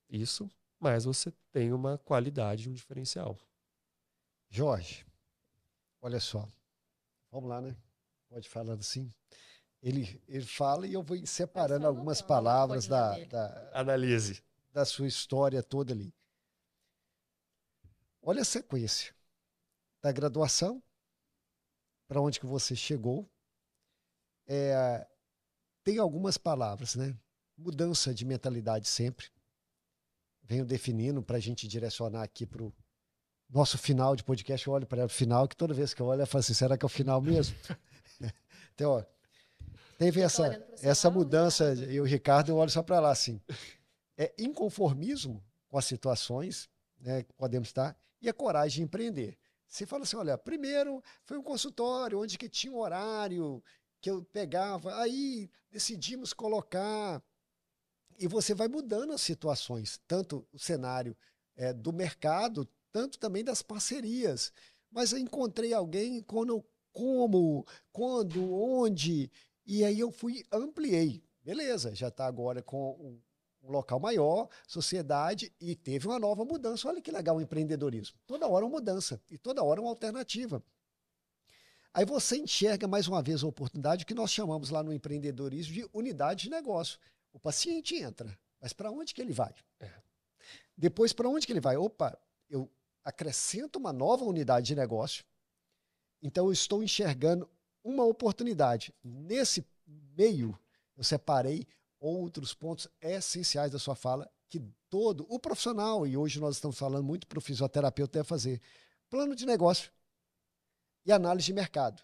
isso, mas você tem uma qualidade, um diferencial. Jorge, olha só. Vamos lá, né? Pode falar assim. Ele fala e eu vou separando algumas palavras Analise da sua história toda ali. Olha a sequência da graduação, para onde que você chegou. Tem algumas palavras, né? Mudança de mentalidade sempre. Venho definindo para a gente direcionar aqui para o nosso final de podcast. Eu olho para o final, que toda vez que eu olho, eu falo assim, será que é o final mesmo? Então, ó, teve essa mudança, e o Ricardo, eu olho só para lá, assim. É inconformismo com as situações, né, que podemos estar, e a coragem de empreender. Você fala assim, olha, primeiro foi um consultório onde que tinha um horário que eu pegava, aí decidimos colocar, e você vai mudando as situações, tanto o cenário do mercado, tanto também das parcerias. Mas eu encontrei alguém como, quando, onde, e aí eu ampliei. Beleza, já está agora com um local maior, sociedade, e teve uma nova mudança. Olha que legal o empreendedorismo. Toda hora uma mudança e toda hora uma alternativa. Aí você enxerga mais uma vez a oportunidade que nós chamamos lá no empreendedorismo de unidade de negócio. O paciente entra, mas para onde que ele vai? Depois, para onde que ele vai? Opa, eu acrescento uma nova unidade de negócio, então eu estou enxergando uma oportunidade. Nesse meio, eu separei outros pontos essenciais da sua fala, que todo o profissional, e hoje nós estamos falando muito para o fisioterapeuta, deve fazer plano de negócio e análise de mercado.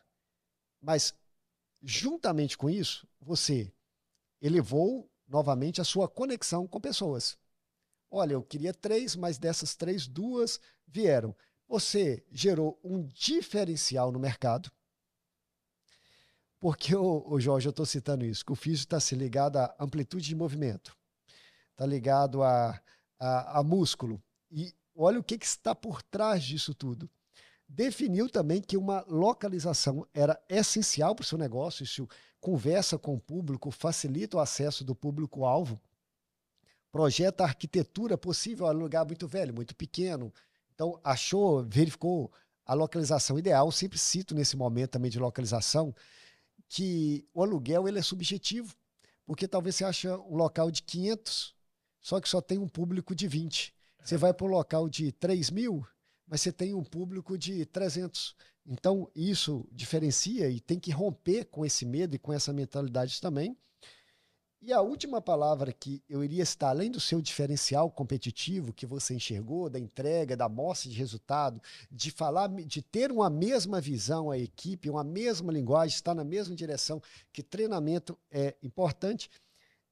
Mas, juntamente com isso, você elevou novamente a sua conexão com pessoas. Olha, eu queria 3, mas dessas 3, 2 vieram. Você gerou um diferencial no mercado. Porque, Jorge, eu estou citando isso, que o físico está se ligado à amplitude de movimento, está ligado a músculo. E olha o que está por trás disso tudo. Definiu também que uma localização era essencial para o seu negócio, isso conversa com o público, facilita o acesso do público-alvo, projeta a arquitetura possível, um lugar muito velho, muito pequeno. Então, verificou a localização ideal. Sempre cito nesse momento também de localização que o aluguel ele é subjetivo, porque talvez você ache um local de 500, só que só tem um público de 20. Você vai para um local de 3.000, mas você tem um público de 300. Então, isso diferencia e tem que romper com esse medo e com essa mentalidade também. E a última palavra que eu iria citar, além do seu diferencial competitivo que você enxergou, da entrega, da mostra de resultado, de falar, de ter uma mesma visão a equipe, uma mesma linguagem, estar na mesma direção, que treinamento é importante,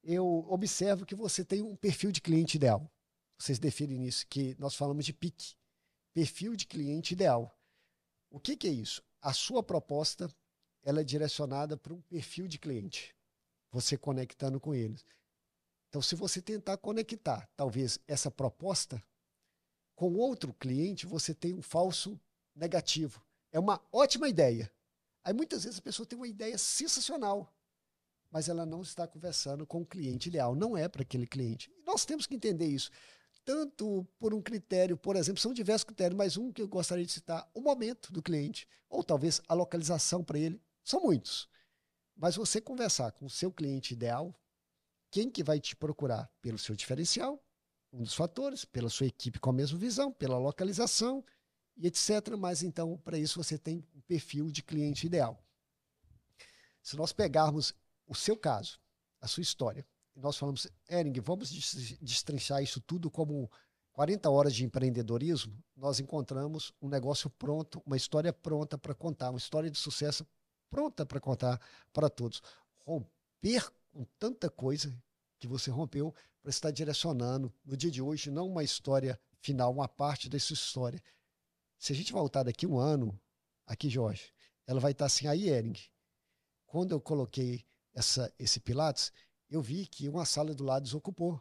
eu observo que você tem um perfil de cliente ideal. Vocês definem isso, que nós falamos de PIC, perfil de cliente ideal. O que é isso? A sua proposta ela é direcionada para um perfil de cliente. Você conectando com eles. Então, se você tentar conectar, talvez, essa proposta com outro cliente, você tem um falso negativo. É uma ótima ideia. Aí, muitas vezes, a pessoa tem uma ideia sensacional, mas ela não está conversando com o cliente ideal. Não é para aquele cliente. E nós temos que entender isso. Tanto por um critério, por exemplo, são diversos critérios, mas um que eu gostaria de citar, o momento do cliente, ou talvez a localização para ele. São muitos. Mas você conversar com o seu cliente ideal, quem que vai te procurar? Pelo seu diferencial, um dos fatores, pela sua equipe com a mesma visão, pela localização e etc. Mas então, para isso, você tem um perfil de cliente ideal. Se nós pegarmos o seu caso, a sua história, e nós falamos, Ering, vamos destrinchar isso tudo como 40 horas de empreendedorismo, nós encontramos um negócio pronto, uma história pronta para contar, uma história de sucesso pronta para contar para todos. Romper com tanta coisa que você rompeu para estar direcionando no dia de hoje, não uma história final, uma parte dessa história. Se a gente voltar daqui um ano, aqui, Jorge, ela vai estar assim, aí, Ering, quando eu coloquei esse Pilates, eu vi que uma sala do lado desocupou.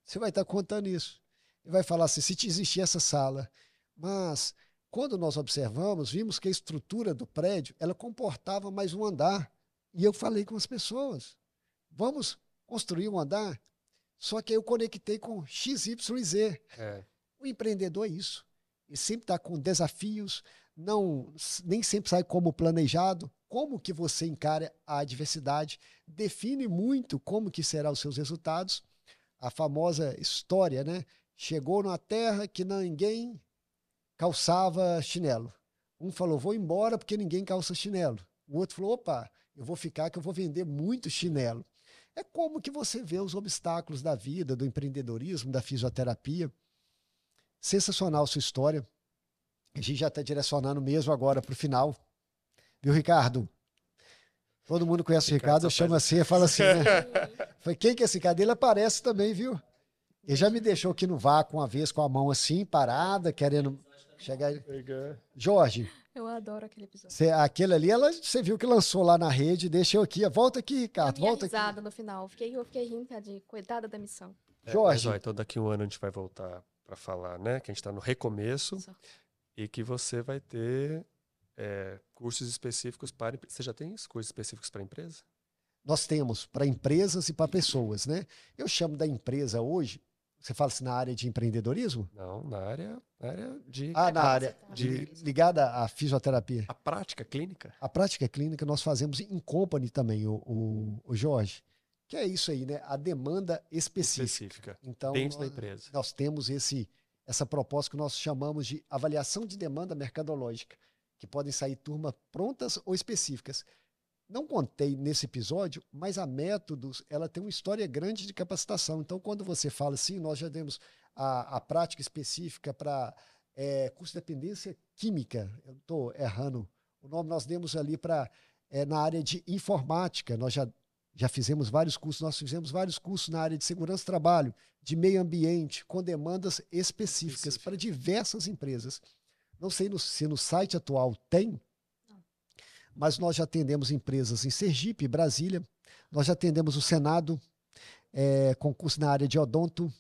Você vai estar contando isso. E vai falar assim, se existia essa sala, mas quando nós observamos, vimos que a estrutura do prédio, ela comportava mais um andar. E eu falei com as pessoas, vamos construir um andar? Só que aí eu conectei com X, Y e Z. O empreendedor é isso. Ele sempre está com desafios, nem sempre sai como planejado. Como que você encara a adversidade? Define muito como que serão os seus resultados. A famosa história, né? Chegou numa terra que ninguém calçava chinelo. Um falou, vou embora porque ninguém calça chinelo. O outro falou, opa, eu vou ficar que eu vou vender muito chinelo. É como que você vê os obstáculos da vida, do empreendedorismo, da fisioterapia. Sensacional sua história. A gente já está direcionando mesmo agora para o final. Viu, Ricardo? Todo mundo conhece o Ricardo, chama assim e fala assim, né? Foi quem que é esse Ricardo? Ele aparece também, viu? Ele já me deixou aqui no vácuo uma vez com a mão assim, parada, querendo chegar. Jorge. Eu adoro aquele episódio. Aquele ali, você viu que lançou lá na rede, deixa eu aqui. Volta aqui, Ricardo, volta aqui. No final. Eu fiquei rindo, tadinho, coitada da missão. Jorge. Mas, então daqui um ano a gente vai voltar para falar, né? Que a gente está no recomeço e que você vai ter cursos específicos para... Você já tem cursos específicos para empresa? Nós temos para empresas e para pessoas, né? Eu chamo da empresa hoje, você fala assim na área de empreendedorismo? Não, na área de... na área ligada à fisioterapia. A prática clínica? A prática clínica nós fazemos em company também, o Jorge. Que é isso aí, né? A demanda específica. Então, dentro da empresa. Nós temos essa proposta que nós chamamos de avaliação de demanda mercadológica, que podem sair turmas prontas ou específicas. Não contei nesse episódio, mas a Métodos, ela tem uma história grande de capacitação. Então, quando você fala assim, nós já temos a prática específica para curso de dependência química. Eu estou errando o nome. Nós demos ali para na área de informática. Nós já fizemos vários cursos. Nós fizemos vários cursos na área de segurança do trabalho, de meio ambiente, com demandas específicas para diversas empresas. Não sei se no site atual tem, mas nós já atendemos empresas em Sergipe, Brasília, nós já atendemos o Senado, concurso na área de odonto,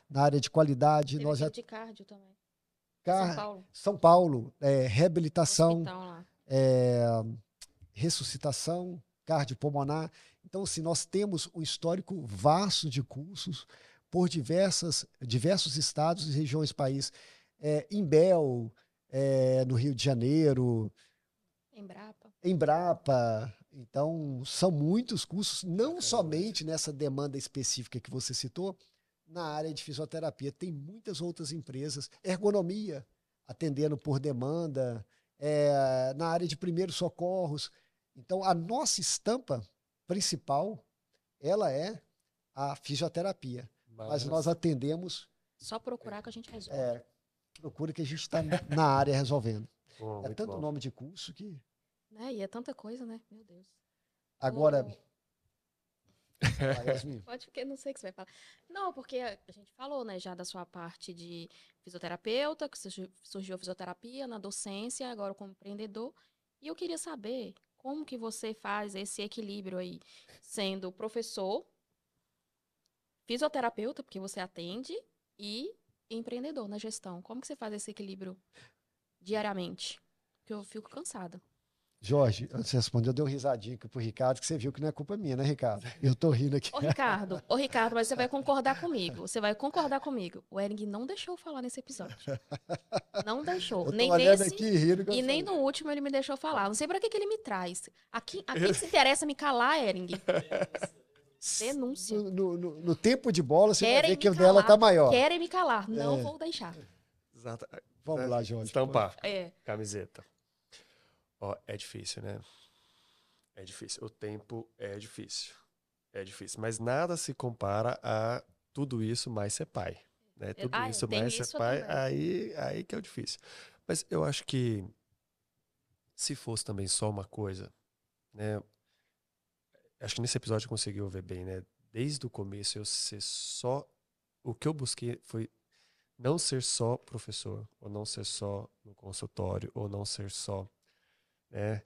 na área de qualidade. Nós já de cardio também. São Paulo, reabilitação, ressuscitação, cardiopulmonar. Então, assim, nós temos um histórico vasto de cursos por diversos estados e regiões do país. Imbel, no Rio de Janeiro, Embrapa. Então, são muitos cursos, não somente nessa demanda específica que você citou, na área de fisioterapia. Tem muitas outras empresas, ergonomia, atendendo por demanda, na área de primeiros socorros. Então, a nossa estampa principal, ela é a fisioterapia. Mas nós atendemos... Só procurar que a gente resolve. Procura que a gente está na área resolvendo. É tanto nome de curso que... E é tanta coisa, né? Meu Deus. Agora... Pode, porque não sei o que você vai falar. Não, porque a gente falou, né, já da sua parte de fisioterapeuta, que surgiu a fisioterapia na docência, agora como empreendedor. E eu queria saber como que você faz esse equilíbrio aí, sendo professor, fisioterapeuta, porque você atende, e empreendedor na gestão. Como que você faz esse equilíbrio diariamente? Porque eu fico cansada. Jorge, antes de responder, eu dei uma risadinha aqui pro Ricardo, que você viu que não é culpa minha, né, Ricardo? Eu tô rindo aqui. Ô, Ricardo, mas você vai concordar comigo. O Ering não deixou eu falar nesse episódio. Não deixou. Eu tô nem olhando nesse, aqui rindo. E nem no último ele me deixou falar. Não sei pra que ele me traz. A quem se interessa me calar, Ering? Denúncia. No tempo de bola, você vai ver que o calar, dela tá maior. Querem me calar. Não vou deixar. Exato. Vamos lá, Jorge. Estampar. Camiseta. É difícil, né? É difícil. O tempo é difícil. É difícil. Mas nada se compara a tudo isso mais ser pai, né? Tudo isso, tem mas ser isso pai, também. aí que é o difícil. Mas eu acho que se fosse também só uma coisa, né? Acho que nesse episódio eu consegui ver bem, né? Desde o começo eu ser só. O que eu busquei foi não ser só professor, ou não ser só no consultório, ou não ser só, né?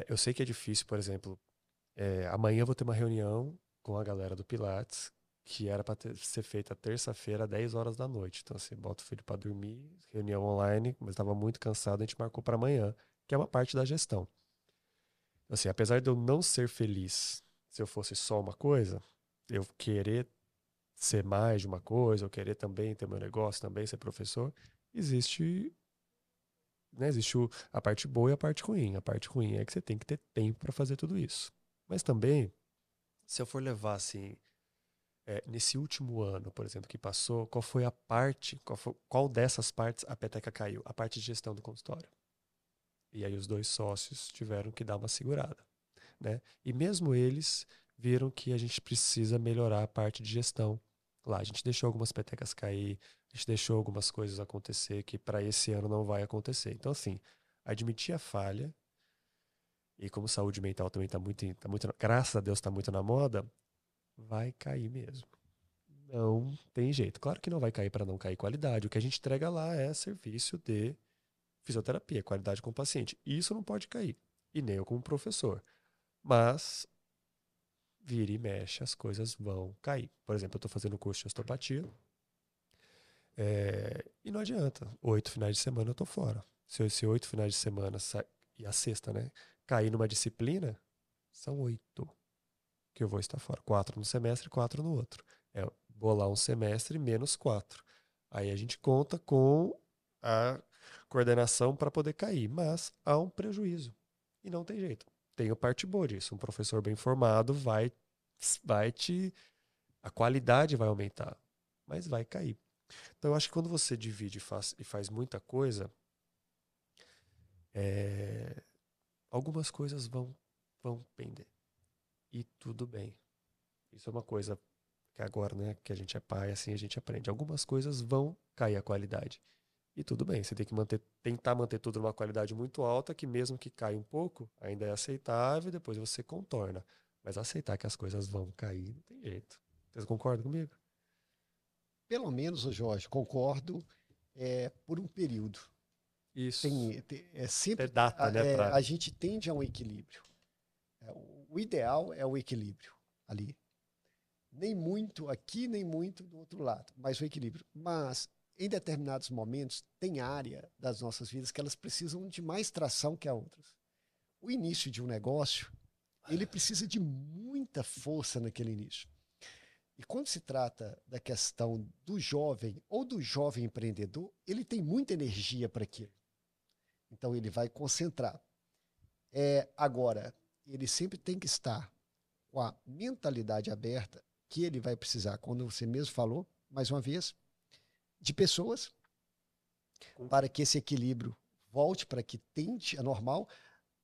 Eu sei que é difícil, por exemplo, amanhã eu vou ter uma reunião com a galera do Pilates, que era para ser feita terça-feira, 10 horas da noite. Então, assim, bota o filho para dormir, reunião online, mas estava muito cansado, a gente marcou para amanhã, que é uma parte da gestão. Assim, apesar de eu não ser feliz se eu fosse só uma coisa, eu querer ser mais de uma coisa, eu querer também ter meu negócio, também ser professor, existe, né, existe a parte boa e a parte ruim. A parte ruim é que você tem que ter tempo para fazer tudo isso. Mas também, se eu for levar assim, nesse último ano, por exemplo, que passou, qual foi a parte, qual dessas partes a peteca caiu? A parte de gestão do consultório. E aí os dois sócios tiveram que dar uma segurada, né? E mesmo eles viram que a gente precisa melhorar a parte de gestão lá. A gente deixou algumas petecas cair, a gente deixou algumas coisas acontecer que para esse ano não vai acontecer. Então, assim, admitir a falha, e como saúde mental também graças a Deus está muito na moda, vai cair mesmo. Não tem jeito. Claro que não vai cair para não cair qualidade. O que a gente entrega lá é serviço de fisioterapia, qualidade com o paciente. Isso não pode cair. E nem eu como professor. Mas vira e mexe, as coisas vão cair. Por exemplo, eu estou fazendo curso de osteopatia e não adianta. 8 finais de semana eu estou fora. Se esse 8 finais de semana e a sexta, né, cair numa disciplina, são 8 que eu vou estar fora. 4 no semestre, 4 no outro. É bolar um semestre menos 4. Aí a gente conta com a coordenação para poder cair, mas há um prejuízo. E não tem jeito. Tem a parte boa disso. Um professor bem formado vai te. A qualidade vai aumentar, mas vai cair. Então eu acho que quando você divide e faz muita coisa, algumas coisas vão pender. E tudo bem. Isso é uma coisa que agora, né, que a gente é pai, assim a gente aprende. Algumas coisas vão cair a qualidade. E tudo bem, você tem que tentar manter tudo numa qualidade muito alta, que mesmo que caia um pouco, ainda é aceitável, e depois você contorna. Mas aceitar que as coisas vão cair, não tem jeito. Vocês concordam comigo? Pelo menos, ô Jorge, concordo, por um período. Isso. Ter Sempre data, né, a gente tende a um equilíbrio. O ideal é o equilíbrio ali. Nem muito aqui, nem muito do outro lado, mas o equilíbrio. Mas, em determinados momentos, tem área das nossas vidas que elas precisam de mais tração que a outras. O início de um negócio, ele precisa de muita força naquele início. E quando se trata da questão do jovem ou do jovem empreendedor, ele tem muita energia para aquilo. Então, ele vai concentrar. Agora, ele sempre tem que estar com a mentalidade aberta que ele vai precisar, quando você mesmo falou, mais uma vez, de pessoas para que esse equilíbrio volte para que tente a normal.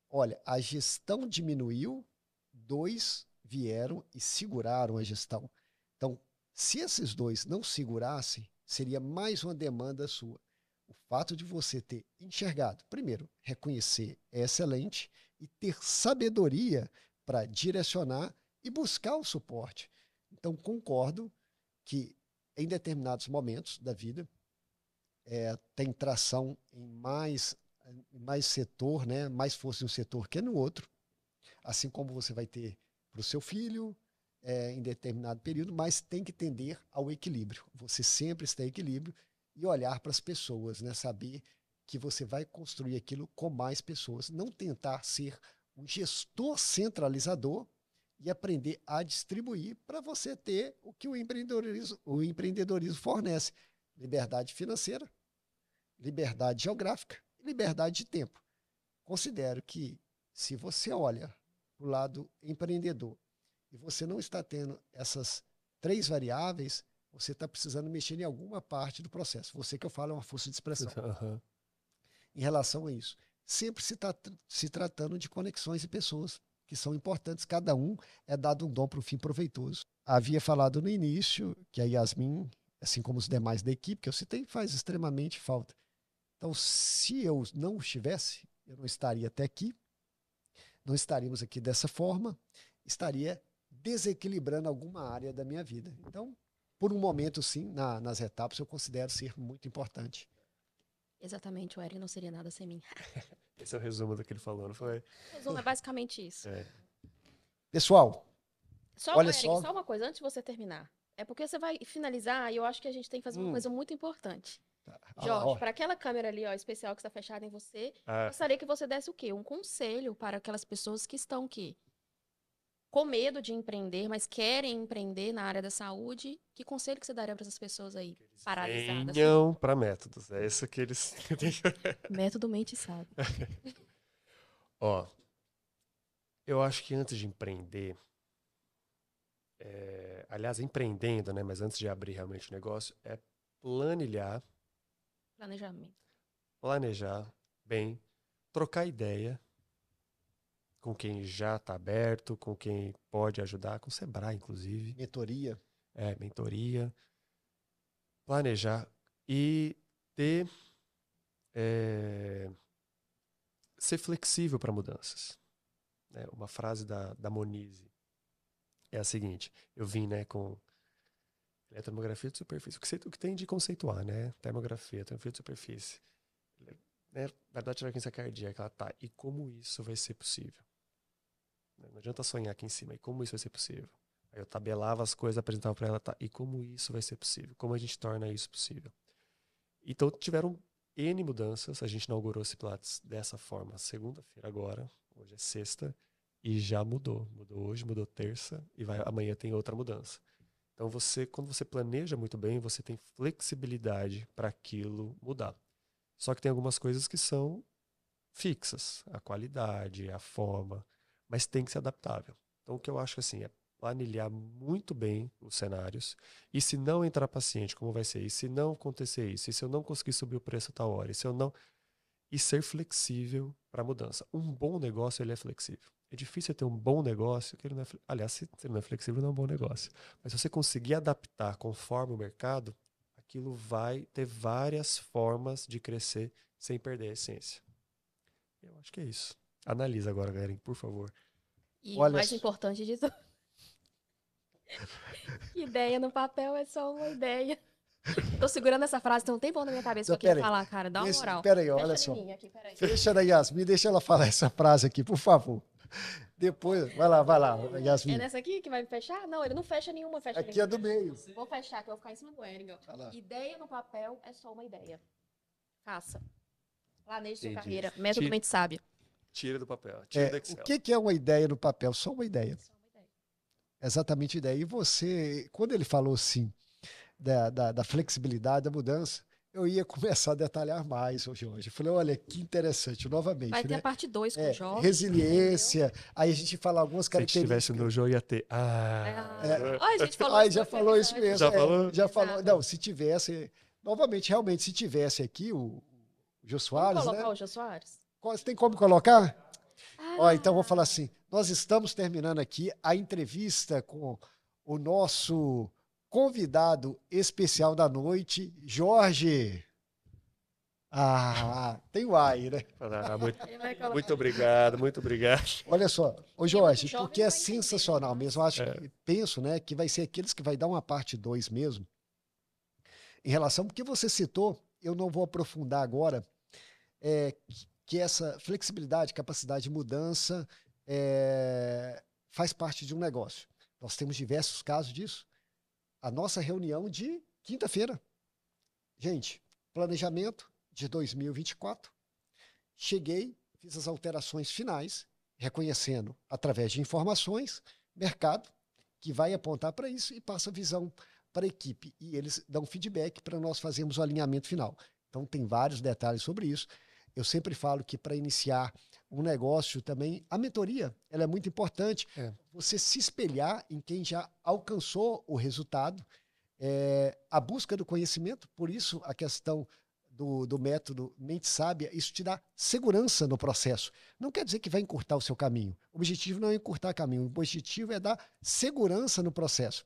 Olha, a gestão diminuiu, 2 vieram e seguraram a gestão. Então, se esses 2 não segurassem, seria mais uma demanda sua. O fato de você ter enxergado, primeiro, reconhecer é excelente e ter sabedoria para direcionar e buscar o suporte. Então, concordo que em determinados momentos da vida tem tração em mais setor, né? Mais força em um setor que no outro, assim como você vai ter para o seu filho em determinado período, mas tem que tender ao equilíbrio. Você sempre está em equilíbrio e olhar para as pessoas, né? Saber que você vai construir aquilo com mais pessoas, não tentar ser um gestor centralizador e aprender a distribuir para você ter o que o empreendedorismo fornece: liberdade financeira, liberdade geográfica e liberdade de tempo. Considero que, se você olha para o lado empreendedor e você não está tendo essas 3 variáveis, você está precisando mexer em alguma parte do processo. Você que eu falo é uma força de expressão. Uhum. Em relação a isso, sempre se tratando de conexões e pessoas que são importantes. Cada um é dado um dom para o fim proveitoso. Havia falado no início que a Yasmin assim como os demais da equipe, que eu citei, faz extremamente falta. Então, se eu não estivesse, eu não estaria até aqui, não estaríamos aqui dessa forma, estaria desequilibrando alguma área da minha vida. Então, por um momento, sim, nas etapas, eu considero ser muito importante. Exatamente, o Eric não seria nada sem mim. Esse é o resumo do que ele falou, não foi? O resumo é basicamente isso. Pessoal, olha Eric, só. só uma coisa, antes de você terminar. É porque você vai finalizar e eu acho que a gente tem que fazer uma coisa muito importante. Jorge, para aquela câmera ali, ó, especial que está fechada em você, gostaria que você desse o quê? Um conselho para aquelas pessoas que estão aqui com medo de empreender, mas querem empreender na área da saúde. Que conselho que você daria para essas pessoas aí, paralisadas? Venham para métodos. É isso que eles... Método mente sabe. Ó, eu acho que antes de empreender, aliás, empreendendo, né? Mas antes de abrir realmente o negócio, é planilhar. Planejamento. Planejar bem, trocar ideia com quem já está aberto, com quem pode ajudar, com o Sebrae, inclusive. Mentoria. Mentoria. Planejar e ter... ser flexível para mudanças. Uma frase da Monize é a seguinte: eu vim, né, com eletrotomografia de superfície, o que tem de conceituar, né? Termografia, tomografia de superfície, né? Verdade, frequência cardíaca, ela tá. E como isso vai ser possível? Não adianta sonhar aqui em cima. E como isso vai ser possível? Aí eu tabelava as coisas, apresentava para ela, tá? E como isso vai ser possível? Como a gente torna isso possível? Então tiveram N mudanças. A gente inaugurou esse Pilates dessa forma segunda-feira agora. Hoje é sexta. E já mudou. Mudou hoje, mudou terça. E amanhã tem outra mudança. Então quando você planeja muito bem, você tem flexibilidade para aquilo mudar. Só que tem algumas coisas que são fixas. A qualidade, a forma. Mas tem que ser adaptável. Então o que eu acho assim é planilhar muito bem os cenários. E se não entrar paciente, como vai ser? E se não acontecer isso? E se eu não conseguir subir o preço a tal hora? E se eu não... E ser flexível para a mudança. Um bom negócio, ele é flexível. É difícil ter um bom negócio que ele não é... Aliás, se ele não é flexível, não é um bom negócio. Mas se você conseguir adaptar conforme o mercado, aquilo vai ter várias formas de crescer sem perder a essência. Eu acho que é isso. Analisa agora, galera, por favor. E o mais importante de tudo. Ideia no papel é só uma ideia. Tô segurando essa frase, tem um tempão na minha cabeça que eu queria falar, cara. Dá uma moral. Peraí, olha só. Fecha da Yasmin, deixa ela falar essa frase aqui, por favor. Depois, vai lá, Yasmin. É nessa aqui que vai me fechar? Não, ele não fecha nenhuma, fecha aqui é do meio. Vou fechar, que eu vou ficar em cima do Eric. Ideia no papel é só uma ideia. Faça. Planeje sua carreira. Método mente sábio. Tira do papel. Tira do Excel. O que é uma ideia no papel? Só uma ideia. Exatamente a ideia. E você, quando ele falou assim, da flexibilidade, da mudança, eu ia começar a detalhar mais, Jorge. Eu falei, olha, que interessante, novamente. Vai ter a parte 2 com o Jorge. Resiliência, entendeu? Aí a gente fala algumas características. Se estivesse no jogo, ia ter... a gente falou já falou isso mesmo. Já falou? Já falou. Não, se tivesse... Novamente, realmente, se tivesse aqui o Jô Soares, vamos colocar o Jô Soares? Tem como colocar? Então vou falar assim, nós estamos terminando aqui a entrevista com o nosso convidado especial da noite, Jorge. Tem o AI, né? Muito obrigado. Olha só, Jorge, porque é sensacional mesmo, eu acho penso, né, que vai ser aqueles que vai dar uma parte 2 mesmo, em relação, porque você citou, eu não vou aprofundar agora, que essa flexibilidade, capacidade de mudança faz parte de um negócio. Nós temos diversos casos disso. A nossa reunião de quinta-feira. Gente, planejamento de 2024. Cheguei, fiz as alterações finais, reconhecendo, através de informações, mercado, que vai apontar para isso e passa a visão para a equipe. E eles dão feedback para nós fazermos o alinhamento final. Então, tem vários detalhes sobre isso. Eu sempre falo que para iniciar um negócio também, a mentoria, ela é muito importante. Você se espelhar em quem já alcançou o resultado, a busca do conhecimento, por isso a questão do método Mente Sábia, isso te dá segurança no processo. Não quer dizer que vai encurtar o seu caminho. O objetivo não é encurtar o caminho, o objetivo é dar segurança no processo.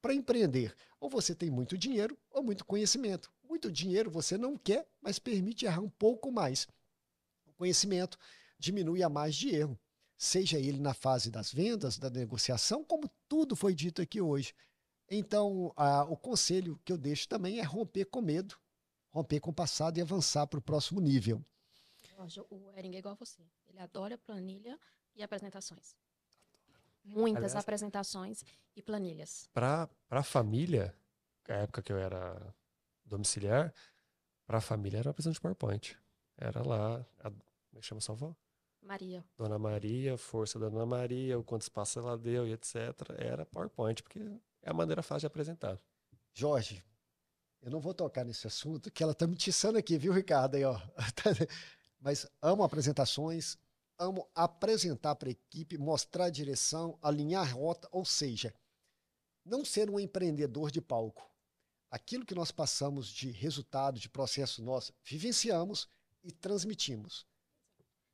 para empreender, ou você tem muito dinheiro ou muito conhecimento. Muito dinheiro você não quer, mas permite errar um pouco mais. O conhecimento diminui a margem de erro, seja ele na fase das vendas, da negociação, como tudo foi dito aqui hoje. Então, o conselho que eu deixo também é romper com medo, romper com o passado e avançar para o próximo nível. Jorge, o Hering é igual a você. Ele adora planilha e apresentações. Muitas Aliás, apresentações e planilhas. Para a família, na época que eu era domiciliar, para a família era uma apresentação de PowerPoint. Era lá, como é que chama sua avó? Maria. Dona Maria, força da Dona Maria, o quanto espaço ela deu e etc. Era PowerPoint, porque é a maneira fácil de apresentar. Jorge, eu não vou tocar nesse assunto, que ela está me tiçando aqui, viu, Ricardo? Aí, ó. Mas amo apresentações, amo apresentar para a equipe, mostrar a direção, alinhar a rota, ou seja, não ser um empreendedor de palco. Aquilo que nós passamos de resultado, de processo nosso, vivenciamos e transmitimos.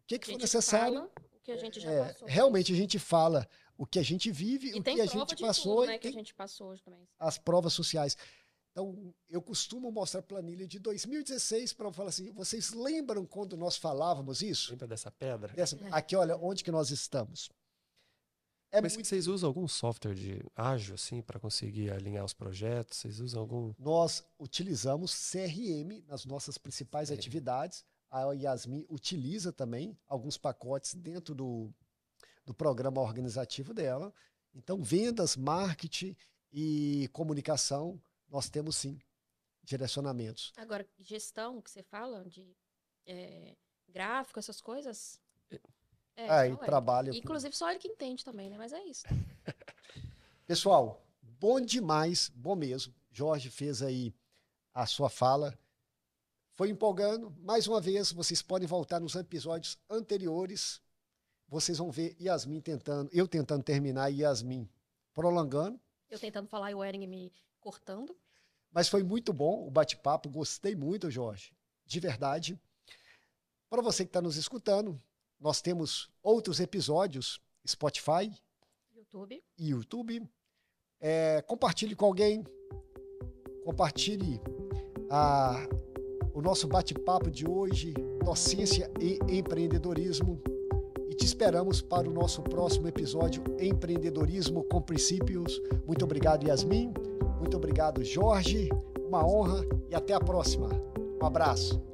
O que for necessário, o que a gente já passou. realmente a gente fala o que a gente vive, E o tem que a prova gente de passou, tudo, né, e que a tem gente passou hoje também. as provas sociais. Então, eu costumo mostrar planilha de 2016 para falar assim, vocês lembram quando nós falávamos isso? Lembra dessa pedra? Aqui, olha, onde que nós estamos. Mas vocês usam algum software de ágil, assim, para conseguir alinhar os projetos? Vocês usam algum? Nós utilizamos CRM nas nossas principais atividades. A Yasmin utiliza também alguns pacotes dentro do programa organizativo dela. Então, vendas, marketing e comunicação, nós temos sim direcionamentos. Agora, gestão, que você fala, de gráfico, essas coisas... Aí, trabalho. Inclusive, só ele que entende também, né? Mas é isso. Pessoal, bom demais, bom mesmo. Jorge fez aí a sua fala. Foi empolgando. Mais uma vez, vocês podem voltar nos episódios anteriores. Vocês vão ver Yasmin eu tentando terminar e Yasmin prolongando. Eu tentando falar e o Hering me cortando. Mas foi muito bom o bate-papo. Gostei muito, Jorge. De verdade. Para você que está nos escutando, nós temos outros episódios, Spotify e YouTube. Compartilhe com alguém. Compartilhe o nosso bate-papo de hoje, docência e empreendedorismo. E te esperamos para o nosso próximo episódio, Empreendedorismo com Princípios. Muito obrigado, Yasmin. Muito obrigado, Jorge. Uma honra e até a próxima. Um abraço.